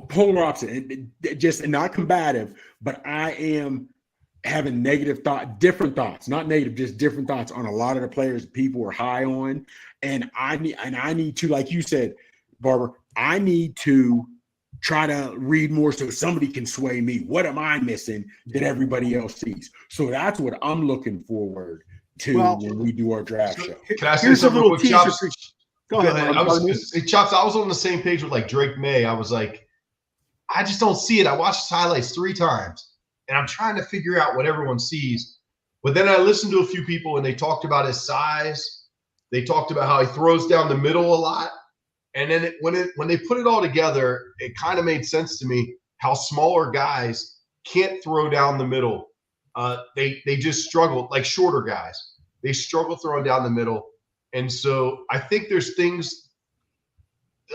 Speaker 5: polar opposite, just not combative, but I am having different thoughts, not negative, just different thoughts on a lot of the players people are high on. And I need to, like you said, Barber, I need to try to read more so somebody can sway me. What am I missing that everybody else sees? So that's what I'm looking forward to when we do our draft show.
Speaker 4: Can I say something real quick, Chops?
Speaker 2: Go ahead.
Speaker 4: Chops, I was on the same page with like Drake May. I was like, I just don't see it. I watched his highlights 3 times, and I'm trying to figure out what everyone sees. But then I listened to a few people, and they talked about his size. They talked about how he throws down the middle a lot. And then when they put it all together, it kind of made sense to me how smaller guys can't throw down the middle. They just struggle, like shorter guys. They struggle throwing down the middle. And so I think there's things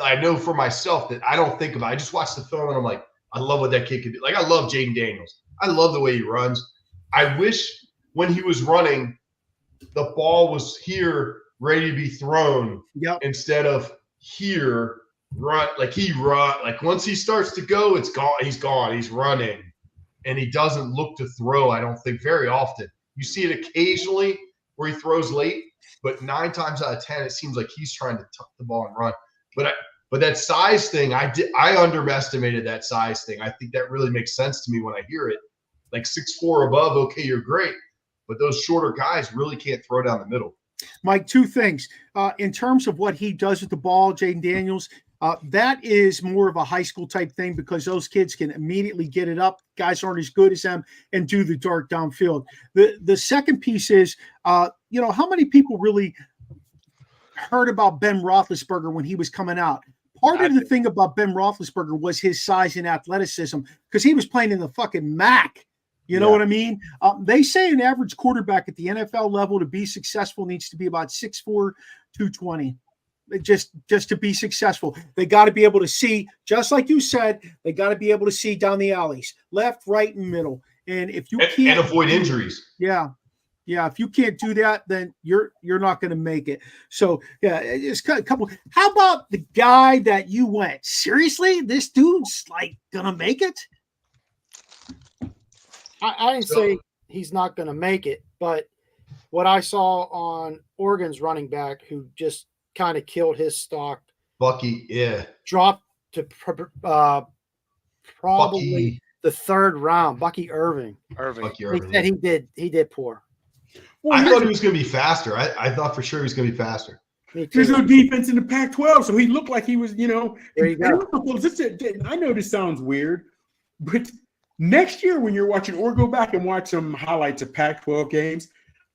Speaker 4: I know for myself that I don't think about. I just watch the film and I'm like, I love what that kid could do. Like, I love Jaden Daniels. I love the way he runs. I wish when he was running, the ball was here ready to be thrown instead of here run. Like once he starts to go, it's gone. He's gone. He's running. And he doesn't look to throw, I don't think, very often. You see it occasionally where he throws late, but 9 times out of 10, it seems like he's trying to tuck the ball and run. But that size thing, I underestimated that size thing. I think that really makes sense to me when I hear it. Like 6'4" above, okay, you're great. But those shorter guys really can't throw down the middle.
Speaker 1: Mike, 2 things. In terms of what he does with the ball, Jaden Daniels, that is more of a high school type thing because those kids can immediately get it up. Guys aren't as good as them and do the dart downfield. The second piece is, how many people really heard about Ben Roethlisberger when he was coming out? Part of the thing about Ben Roethlisberger was his size and athleticism because he was playing in the fucking MAC. You know what I mean? They say an average quarterback at the NFL level to be successful needs to be about 6'4", 220. Just to be successful. They got to be able to see, just like you said, they got to be able to see down the alleys, left, right, and middle. And if you can't
Speaker 4: and avoid injuries.
Speaker 1: Yeah. If you can't do that, then you're not going to make it. So it's a couple. How about the guy that you went? Seriously, this dude's like gonna make it?
Speaker 2: I didn't say he's not going to make it, but what I saw on Oregon's running back who just kind of killed his stock,
Speaker 4: Bucky,
Speaker 2: dropped to probably the 3rd round. Bucky Irving. He said he did poor.
Speaker 4: Well, I thought he was going to be faster. I thought for sure he was going to be faster.
Speaker 5: There's no defense in the Pac-12, so he looked like he was,
Speaker 2: There you go.
Speaker 5: I know this sounds weird, but next year when you're watching, or go back and watch some highlights of Pac-12 games,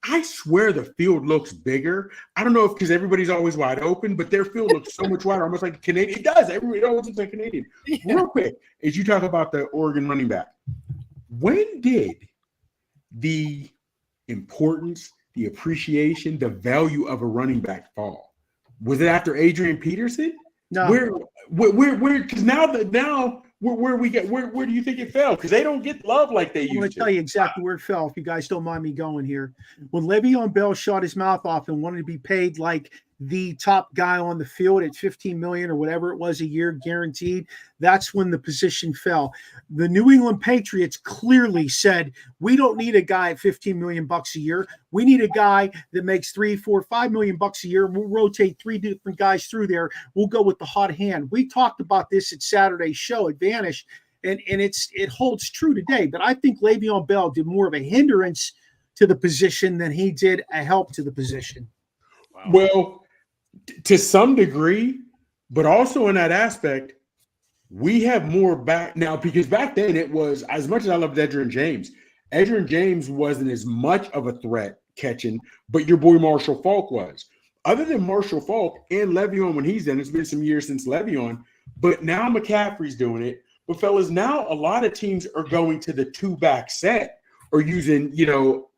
Speaker 5: I swear the field looks bigger. I don't know if because everybody's always wide open, but their field looks so much wider, almost like Canadian. It does. Everybody always looks like Canadian. Yeah. Real quick, as you talk about the Oregon running back, when did the importance, the appreciation, the value of a running back fall? Was it after Adrian Peterson?
Speaker 1: No.
Speaker 5: Where? Because now where do you think it fell? Because they don't get love like they used to.
Speaker 1: I'm going to tell you exactly where it fell. If you guys don't mind me going here, when Le'Veon Bell shot his mouth off and wanted to be paid like the top guy on the field at $15 million or whatever it was a year guaranteed, that's when the position fell. The New England Patriots clearly said, we don't need a guy at $15 million a year. We need a guy that makes $3, $4, $5 million a year. We'll rotate 3 different guys through there. We'll go with the hot hand. We talked about this at Saturday's show at Vanish, and it holds true today. But I think Le'Veon Bell did more of a hindrance to the position than he did a help to the position.
Speaker 5: Wow. Well, to some degree, but also in that aspect, we have more back now because back then it was, as much as I loved Edgerrin James wasn't as much of a threat catching, but your boy Marshall Faulk was. Other than Marshall Faulk and Le'Veon when he's in, it's been some years since Le'Veon, but now McCaffrey's doing it. But fellas, now a lot of teams are going to the 2-back set or using,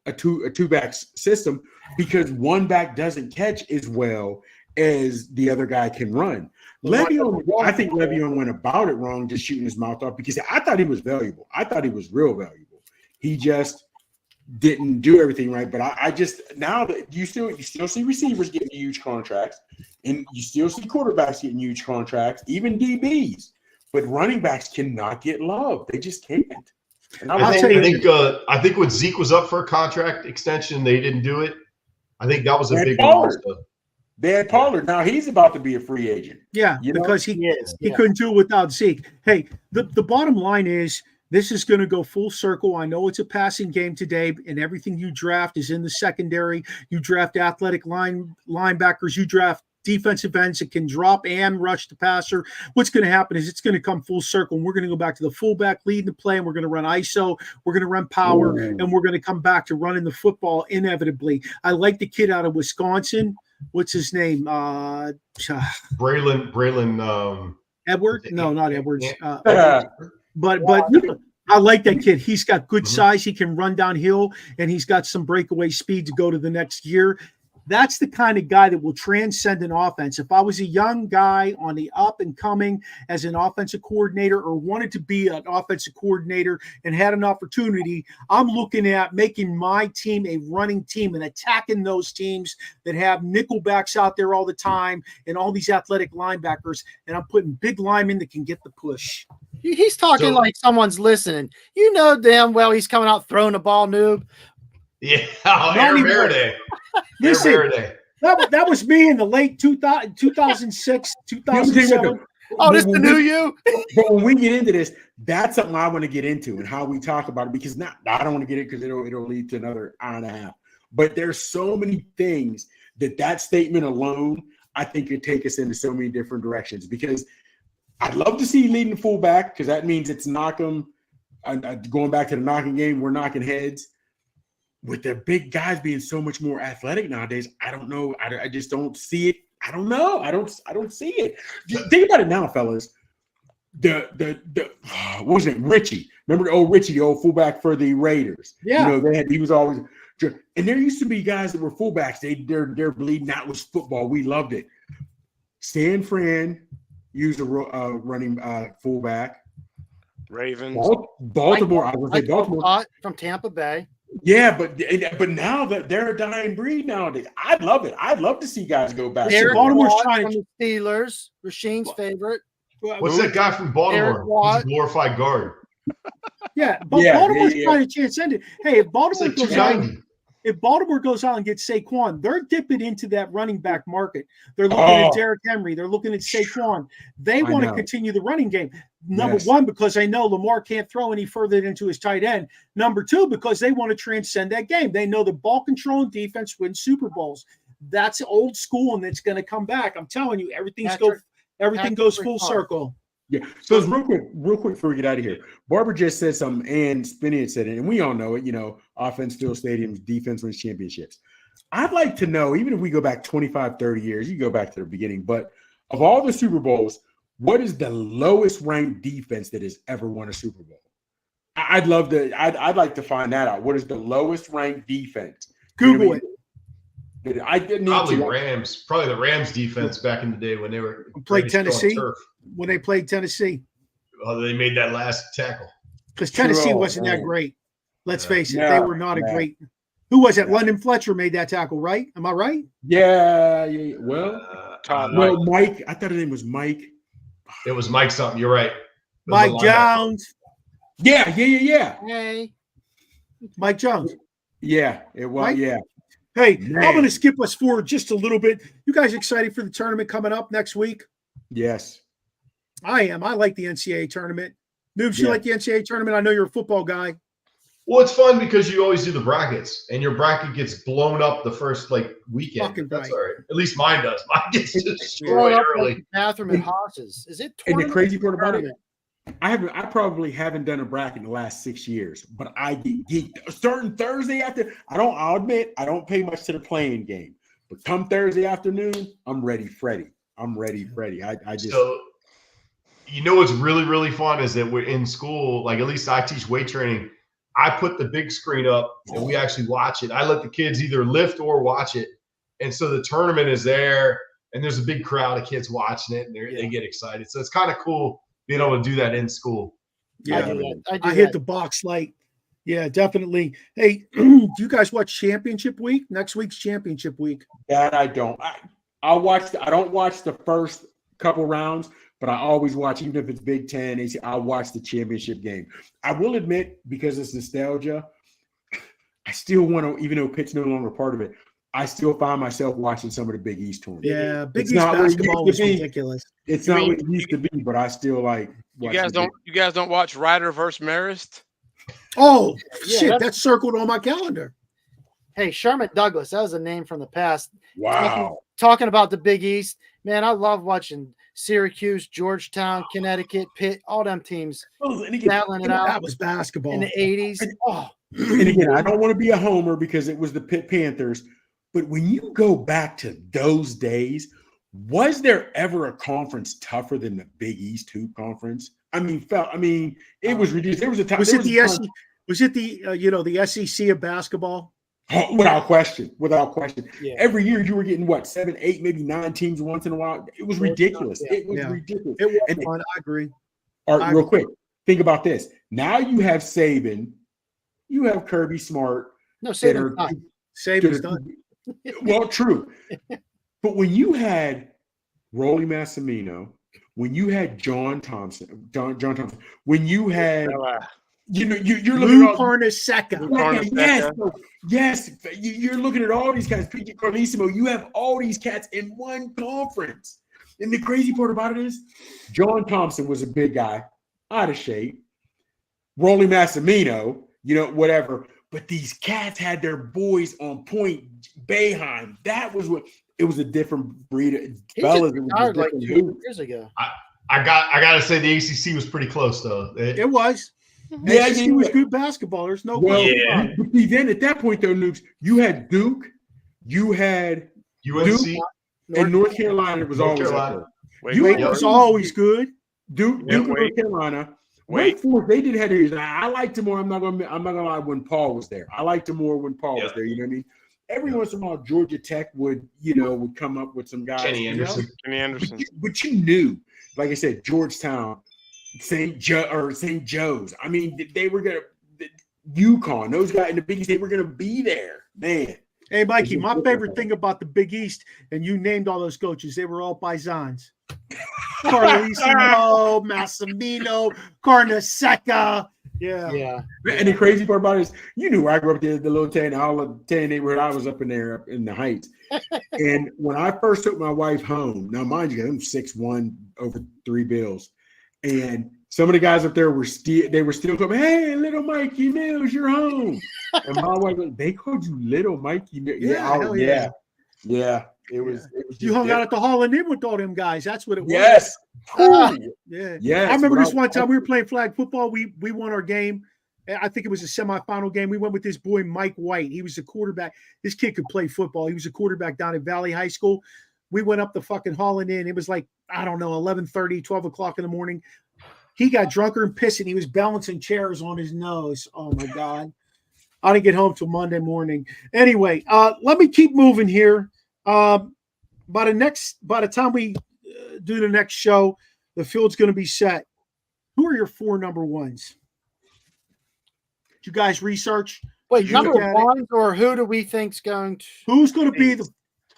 Speaker 5: a two-back system because one back doesn't catch as well as the other guy can run. Le'Veon, I think Le'Veon went about it wrong, just shooting his mouth off, because I thought he was valuable. I thought he was real valuable. He just didn't do everything right. But I just, now that you still see receivers getting huge contracts, and you still see quarterbacks getting huge contracts, even DBs. But running backs cannot get love. They just can't. And
Speaker 4: I think when Zeke was up for a contract extension, they didn't do it. I think that was a big one.
Speaker 5: They had Pollard. Now he's about to be a free agent.
Speaker 1: Yeah, because he couldn't do it without Zeke. Hey, the bottom line is this is going to go full circle. I know it's a passing game today, and everything you draft is in the secondary. You draft athletic linebackers. You draft defensive ends that can drop and rush the passer. What's going to happen is it's going to come full circle, and we're going to go back to the fullback leading the play, and we're going to run ISO, we're going to run power, and we're going to come back to running the football inevitably. I like the kid out of Wisconsin. What's his name?
Speaker 4: Braylon
Speaker 1: Edward? No, not Edwards. But I like that kid. He's got good size. He can run downhill, and he's got some breakaway speed to go to the next year. That's the kind of guy that will transcend an offense. If I was a young guy on the up and coming as an offensive coordinator, or wanted to be an offensive coordinator and had an opportunity, I'm looking at making my team a running team and attacking those teams that have nickelbacks out there all the time and all these athletic linebackers. And I'm putting big linemen that can get the push.
Speaker 2: He's talking like someone's listening. You know damn well he's coming out throwing the ball, noob.
Speaker 4: Yeah, Maradei.
Speaker 1: Listen, that was me in the late 2006, 2007.
Speaker 2: Oh, this the new you?
Speaker 5: But when we get into this, that's something I want to get into and how we talk about it, because I don't want to get it because it'll lead to another hour and a half. But there's so many things that statement alone, I think, could take us into so many different directions, because I'd love to see leading the fullback, because that means it's knock 'em. Going back to the knocking game, we're knocking heads. With their big guys being so much more athletic nowadays, I don't know. I just don't see it. I don't know. I don't see it. Think about it now, fellas. What was it? Richie. Remember the old Richie, the old fullback for the Raiders?
Speaker 1: Yeah.
Speaker 5: He was always, and there used to be guys that were fullbacks. They're bleeding out with football. We loved it. San Fran used a running fullback.
Speaker 3: Ravens.
Speaker 5: Baltimore. I was like Baltimore
Speaker 2: from Tampa Bay.
Speaker 5: Yeah, but now that they're a dying breed nowadays, I'd love it. I'd love to see guys go back.
Speaker 2: Baltimore's trying to the Steelers. Rasheem's favorite.
Speaker 4: What's that guy from Baltimore? He's a glorified guard.
Speaker 1: Yeah, but Baltimore's trying to transcend it. Hey, if Baltimore goes out and gets Saquon, they're dipping into that running back market. They're looking at Derrick Henry. They're looking at Saquon. They want to continue the running game. Number one, because they know Lamar can't throw any further into his tight end. Number two, because they want to transcend that game. They know the ball control and defense wins Super Bowls. That's old school, and it's going to come back. I'm telling you, everything goes full circle.
Speaker 5: Yeah. So real quick before we get out of here, Barber just said something, and Spinney had said it, and we all know it. Offense fills stadiums, defense wins championships. I'd like to know, even if we go back 25, 30 years, you go back to the beginning, but of all the Super Bowls, what is the lowest ranked defense that has ever won a Super Bowl? I'd like to find that out. What is the lowest ranked defense?
Speaker 1: Google it.
Speaker 5: I didn't
Speaker 4: probably Rams. Probably the Rams defense back in the day when they were
Speaker 1: played Tennessee. When they played Tennessee.
Speaker 4: Oh, they made that last tackle.
Speaker 1: Because Tennessee wasn't that great. Let's face it, they were not a great. Who was it? London Fletcher made that tackle, right? Am I right?
Speaker 5: Yeah. Well, Mike. I thought his name was Mike.
Speaker 4: It was Mike something. You're right.
Speaker 1: Mike Jones.
Speaker 5: Yeah.
Speaker 2: Hey.
Speaker 1: Mike Jones.
Speaker 5: Yeah, it was. Mike? Yeah.
Speaker 1: Hey, I'm going to skip us forward just a little bit. You guys excited for the tournament coming up next week?
Speaker 5: Yes.
Speaker 1: I am. I like the NCAA tournament. Noobs, you like the NCAA tournament? I know you're a football guy.
Speaker 4: Well, it's fun because you always do the brackets, and your bracket gets blown up the first weekend.
Speaker 1: Fucking
Speaker 4: That's
Speaker 1: right.
Speaker 4: all right. At least mine does. Mine gets destroyed early.
Speaker 2: Bathroom and Hosses. Is it?
Speaker 5: And the crazy part about it, I probably haven't done a bracket in the last 6 years, but I get starting Thursday after. I'll admit I don't pay much to the playing game, but come Thursday afternoon, I'm ready, Freddie. I just.
Speaker 4: So, what's really, really fun is that we're in school. At least I teach weight training. I put the big screen up and we actually watch it. I let the kids either lift or watch it. And so the tournament is there and there's a big crowd of kids watching it, and they get excited. So it's kind of cool being able to do that in school.
Speaker 1: Yeah, I hit the box light. Yeah, definitely. Hey, do you guys watch Championship Week? Next week's Championship Week.
Speaker 5: That I don't. I don't watch the first couple rounds, but I always watch, even if it's Big Ten. I watch the championship game. I will admit, because it's nostalgia, I still want to, even though Pitt's no longer part of it, I still find myself watching some of the Big East tournaments.
Speaker 1: Yeah, Big East basketball was ridiculous.
Speaker 5: It's not what it used to be, but I still like.
Speaker 3: You guys don't watch Ryder versus Marist?
Speaker 1: Oh shit, that's circled on my calendar.
Speaker 2: Hey, Sherman Douglas, that was a name from the past.
Speaker 5: Wow.
Speaker 2: Talking about the Big East, man, I love watching Syracuse, Georgetown, Connecticut, Pitt, all them teams battling it out.
Speaker 1: That was basketball
Speaker 2: in the 80s.
Speaker 5: And again, I don't want to be a homer because it was the Pitt Panthers, but when you go back to those days, was there ever a conference tougher than the Big East Hoop Conference? I mean, it was ridiculous. There was a time. Was
Speaker 1: it the SEC of basketball?
Speaker 5: Oh, without question.
Speaker 2: Yeah.
Speaker 5: Every year you were getting 7, 8, maybe 9 teams once in a while. It was ridiculous. It was ridiculous.
Speaker 1: It was fun. I agree.
Speaker 5: All right, real quick. Think about this. Now you have Saban, you have Kirby Smart.
Speaker 2: No, Saban's done.
Speaker 1: Saban's done.
Speaker 5: Well, true. But when you had Rolly Massimino, when you had John Thompson, when you had you're looking at
Speaker 1: Carnesecca.
Speaker 5: Yes. You're looking at all these guys. PG Carlissimo. You have all these cats in one conference. And the crazy part about it is, John Thompson was a big guy, out of shape. Rolly Massimino, whatever. But these cats had their boys on point. Boeheim. That was what. It was a different breed of fellas.
Speaker 2: He retired like 2 years ago.
Speaker 4: I got to say the ACC was pretty close though.
Speaker 1: It was.
Speaker 5: Yeah,
Speaker 1: he was good basketball. There's no
Speaker 5: question. But then at that point, though, Nukes, you had Duke, you had
Speaker 4: UNC,
Speaker 5: Duke, and North Carolina was always up there.
Speaker 1: Wake was always good.
Speaker 5: Duke, and North Carolina. Wake Forest, they did have theirs. I liked them more. I'm not gonna lie. When Paul was there, I liked them more when Paul was there. You know what I mean? Every once in a while, Georgia Tech would come up with some guys.
Speaker 4: Kenny Anderson.
Speaker 5: But you knew, like I said, Georgetown, St. Joe's. I mean, they were gonna UConn. Those guys in the Big East, they were gonna be there, man.
Speaker 1: Hey, Mikey, my favorite thing about the Big East, and you named all those coaches, they were all paisans. Carlissimo, Massimino, Carnesecca. Yeah.
Speaker 5: And the crazy part about it is, you knew where I grew up, the little tan neighborhood. I was up in there, up in the Heights. And when I first took my wife home, now mind you, I'm 6'1", over 3 bills, and some of the guys up there were still coming. Hey, little Mikey Mills, you're home. And my wife, they called you little Mikey Mills. Yeah. It was.
Speaker 1: You hung out at the Hall and Inn with all them guys. That's what it was.
Speaker 5: Yes.
Speaker 1: Yeah. I remember this one time we were playing flag football. We won our game. I think it was a semifinal game. We went with this boy, Mike White. He was the quarterback. This kid could play football. He was a quarterback down at Valley High School. We went up the fucking Hall and Inn. It was like, I don't know, 11:30, 12 o'clock in the morning. He got drunker and pissing. He was balancing chairs on his nose. Oh, my God. I didn't get home till Monday morning. Anyway, let me keep moving here. By the time we do the next show, the field's going to be set. Who are your 4 number ones? Did you guys research?
Speaker 2: Wait, number ones, or who do we think's going to?
Speaker 1: Who's going to be the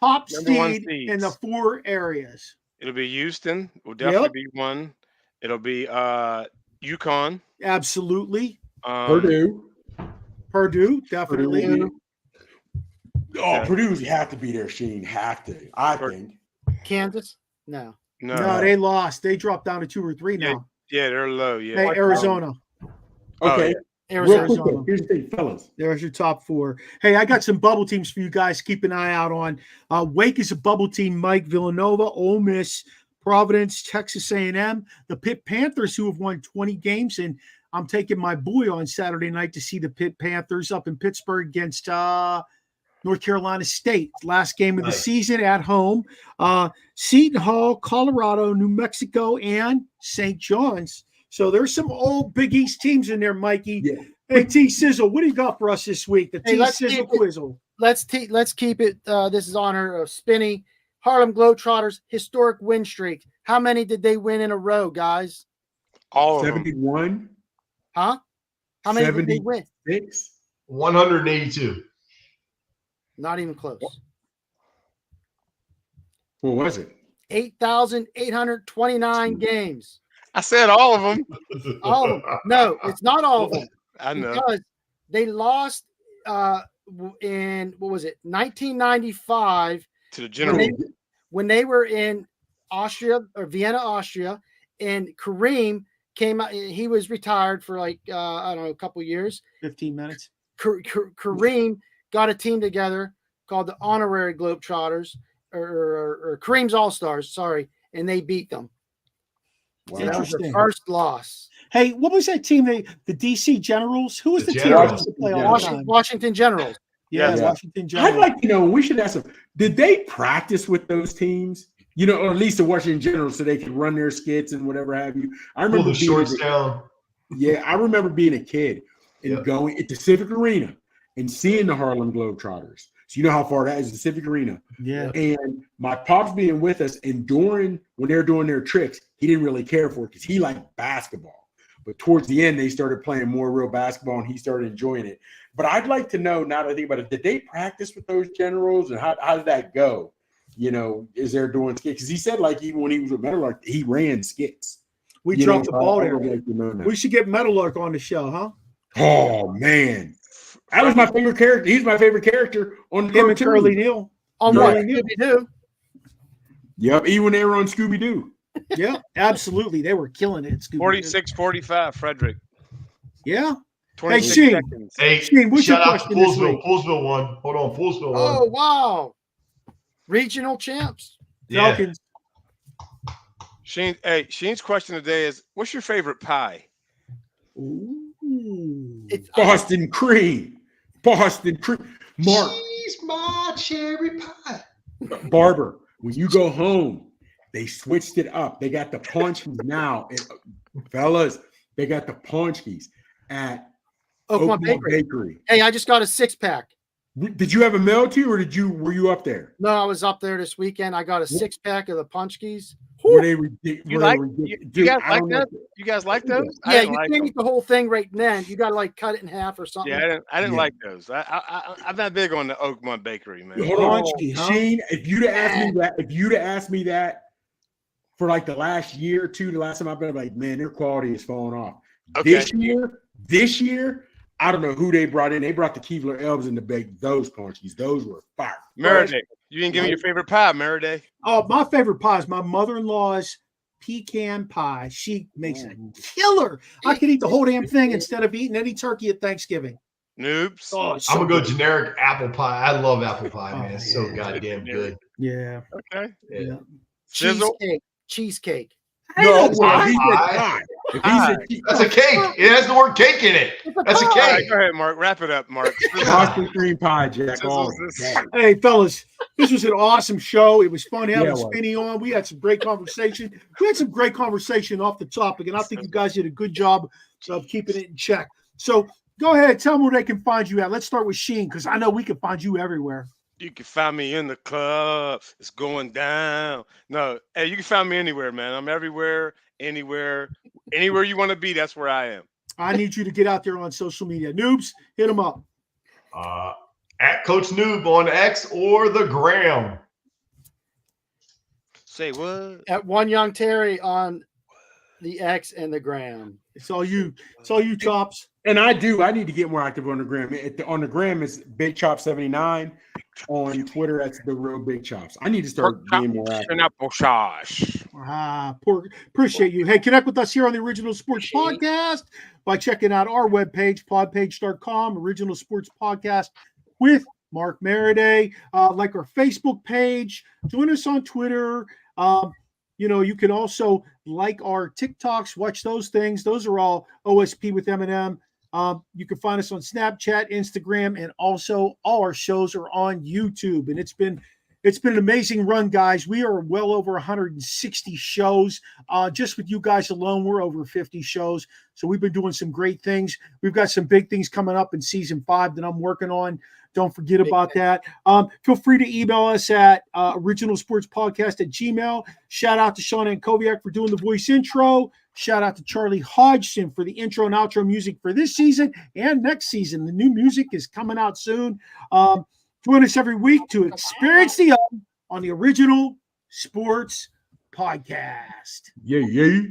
Speaker 1: top seed in the 4 areas?
Speaker 3: It'll be Houston. Will definitely be one. It'll be UConn.
Speaker 1: Absolutely.
Speaker 5: Purdue,
Speaker 1: definitely.
Speaker 5: Purdue. Oh, Purdue, you have to be there, Sheen. Have to. I think.
Speaker 2: Kansas? No,
Speaker 1: they lost. They dropped down to 2 or 3 now.
Speaker 3: Yeah, they're low. Yeah.
Speaker 1: Hey, Arizona.
Speaker 5: Okay.
Speaker 1: Arizona.
Speaker 5: Here's the thing, fellas.
Speaker 1: There's your top 4. Hey, I got some bubble teams for you guys. Keep an eye out on. Wake is a bubble team. Mike, Villanova, Ole Miss, Providence, Texas A&M, the Pitt Panthers, who have won 20 games, and I'm taking my boy on Saturday night to see the Pitt Panthers up in Pittsburgh against North Carolina State. Last game of the season at home. Seton Hall, Colorado, New Mexico, and St. John's. So there's some old Big East teams in there, Mikey. Yeah. Hey, T-Sizzle, what do you got for us this week? The T-Sizzle Quizzle.
Speaker 2: Let's keep it. This is honor of Spinny. Harlem Globetrotters historic win streak. How many did they win in a row, guys?
Speaker 3: All of them.
Speaker 5: 71.
Speaker 2: Huh? How many did they win?
Speaker 5: 76.
Speaker 4: 182.
Speaker 2: Not even close.
Speaker 5: What was it?
Speaker 2: 8,829 games.
Speaker 3: I said all of them.
Speaker 2: All of them. No, it's not all of them.
Speaker 3: I know.
Speaker 2: Because they lost in, what was it, 1995
Speaker 3: To the general.
Speaker 2: when they were in Austria or Vienna, Austria, and Kareem came out. He was retired for like, I don't know, a couple of years.
Speaker 1: 15 minutes.
Speaker 2: Kareem got a team together called the Honorary Globetrotters or Kareem's All-Stars, sorry, and they beat them.
Speaker 5: Wow.
Speaker 2: So that was their
Speaker 1: Interesting.
Speaker 2: first loss.
Speaker 1: Hey, what was that team? The DC Generals? Who was
Speaker 4: The
Speaker 1: the
Speaker 4: Generals.
Speaker 1: team that used to play all the time?
Speaker 2: Washington Generals.
Speaker 1: Yeah,
Speaker 5: Yeah.
Speaker 1: Washington Generals.
Speaker 5: I'd like to know, we should ask them, did they practice with those teams? You know, or at least the Washington Generals so they could run their skits and whatever have you. I
Speaker 4: Pull
Speaker 5: remember
Speaker 4: the shorts down.
Speaker 5: Yeah, I remember being a kid and
Speaker 4: Yep.
Speaker 5: going at the Civic Arena and seeing the Harlem Globetrotters. So you know how far that is, the Civic Arena.
Speaker 1: Yeah.
Speaker 5: And my pops being with us, and when they're doing their tricks, he didn't really care for it because he liked basketball. But towards the end, they started playing more real basketball, and he started enjoying it. But I'd like to know, now that I think about it, did they practice with those generals, and how did that go? You know, is there doing skits? Because he said, like, even when he was with Meadowlark, he ran skits.
Speaker 1: We
Speaker 5: You
Speaker 1: dropped
Speaker 5: know,
Speaker 1: the ball
Speaker 5: I
Speaker 1: there.
Speaker 5: would like to know that.
Speaker 1: We should get Meadowlark on the show, huh?
Speaker 5: Oh man, that was my favorite character. He's my favorite character on
Speaker 1: Him and
Speaker 5: cartoon.
Speaker 1: Curly Neal.
Speaker 2: On
Speaker 5: Yeah.
Speaker 2: what? Scooby-Doo.
Speaker 5: Yep, even when they were on Scooby Doo.
Speaker 1: Yeah, absolutely. They were killing it. Scooby-Doo.
Speaker 3: 46-45, Frederick.
Speaker 1: Yeah.
Speaker 3: 26
Speaker 1: Sheen.
Speaker 3: seconds.
Speaker 4: Hey,
Speaker 1: Shane, what's your
Speaker 4: shout out to
Speaker 1: question this
Speaker 4: Poolsville.
Speaker 1: week?
Speaker 4: Poolsville won. Hold on, Poolsville won.
Speaker 2: Oh, wow. Regional champs.
Speaker 4: Yeah.
Speaker 1: Falcons.
Speaker 3: Sheen's question today is, what's your favorite pie?
Speaker 1: Ooh.
Speaker 2: It's
Speaker 5: Boston cream. Boston cream. Mark
Speaker 4: She's my cherry pie.
Speaker 5: Barber, when you go home, they switched it up. They got the punchies now. Fellas, they got the punchies at
Speaker 2: Oakmont
Speaker 5: Oakmont
Speaker 2: Bakery.
Speaker 5: Bakery.
Speaker 2: Hey, I just got a 6-pack.
Speaker 5: Did you have a mail too, or were you up there?
Speaker 2: No, I was up there this weekend. I got a 6-pack of the Punchkis.
Speaker 5: Were they ridiculous?
Speaker 3: You guys like that? You guys like those? I
Speaker 2: Yeah,
Speaker 3: didn't
Speaker 2: you
Speaker 3: like
Speaker 2: can't
Speaker 3: them.
Speaker 2: eat the whole thing right then. You got to like cut it in half or something.
Speaker 3: Yeah, I didn't
Speaker 5: Yeah.
Speaker 3: like those. I'm not big on the Oakmont Bakery, man.
Speaker 5: Hold on,
Speaker 1: Punchy, huh?
Speaker 5: Shane. If you'd have asked me that for like the last year or two, the last time I've been like, man, their quality is falling off.
Speaker 3: Okay.
Speaker 5: This year, I don't know who they brought in. They brought the Keebler Elves in to bake those punchies. Those were fire.
Speaker 3: Maradei. You didn't give me your favorite pie, Maradei.
Speaker 1: Oh, my favorite pie is my mother-in-law's pecan pie. She makes a killer. I could eat the whole damn thing instead of eating any turkey at Thanksgiving.
Speaker 3: Noobs.
Speaker 1: Oh, it's
Speaker 4: I'm
Speaker 1: so
Speaker 4: gonna go
Speaker 1: good.
Speaker 4: generic apple pie. I love apple pie, man.
Speaker 1: Oh,
Speaker 4: It's so
Speaker 1: yeah.
Speaker 4: goddamn good.
Speaker 1: Yeah.
Speaker 3: Okay.
Speaker 4: Yeah.
Speaker 3: Sizzle.
Speaker 2: Cheesecake.
Speaker 5: No,
Speaker 4: pie.
Speaker 5: he said pie. If he said
Speaker 4: That's a cake. It has the word cake in it. That's a
Speaker 3: All right,
Speaker 4: cake.
Speaker 3: go ahead, Mark. Wrap it up, Mark.
Speaker 5: Boston cream pie, Jack.
Speaker 3: Sizzle,
Speaker 5: All
Speaker 3: sizzle.
Speaker 5: day.
Speaker 1: Hey, fellas, this was an awesome show. It was fun having
Speaker 5: Yeah, it was.
Speaker 1: Spinny on. We had some great conversation. We had some great conversation off the topic, and I think you guys did a good job of keeping it in check. So go ahead, tell them where they can find you at. Let's start with Sheen, because I know we can find you everywhere.
Speaker 3: You can find me in the club. It's going down. No, hey, you can find me anywhere, man. I'm everywhere, anywhere you want to be. That's where I am.
Speaker 1: I need you to get out there on social media. Noobs, hit them up.
Speaker 4: At Coach Noob on X or the Gram.
Speaker 3: Say what?
Speaker 2: At One Young Terry on the X and the Gram.
Speaker 1: It's all you. It's all you, Chops.
Speaker 5: And I need to get more active on the gram. On the gram, it's Big Chop 79. On Twitter, that's the real Big Chops. I need to start being more active.
Speaker 3: And apple sauce.
Speaker 1: Appreciate you. Hey, connect with us here on the Original Sports Podcast by checking out our webpage, podpage.com, Original Sports Podcast with Mark Maradei. Like our Facebook page. Join us on Twitter. You can also like our TikToks, watch those things. Those are all OSP with M&M. You can find us on Snapchat, Instagram, and also all our shows are on YouTube. And it's been It's been an amazing run, guys. We are well over 160 shows. Just with you guys alone, we're over 50 shows. So we've been doing some great things. We've got some big things coming up in season 5 that I'm working on. Don't forget about that. Feel free to email us at originalsportspodcast@gmail.com. Shout out to Sean Ankoviak for doing the voice intro. Shout out to Charlie Hodgson for the intro and outro music for this season and next season. The new music is coming out soon. Join us every week to experience the on the Original Sports Podcast.
Speaker 5: Yeah.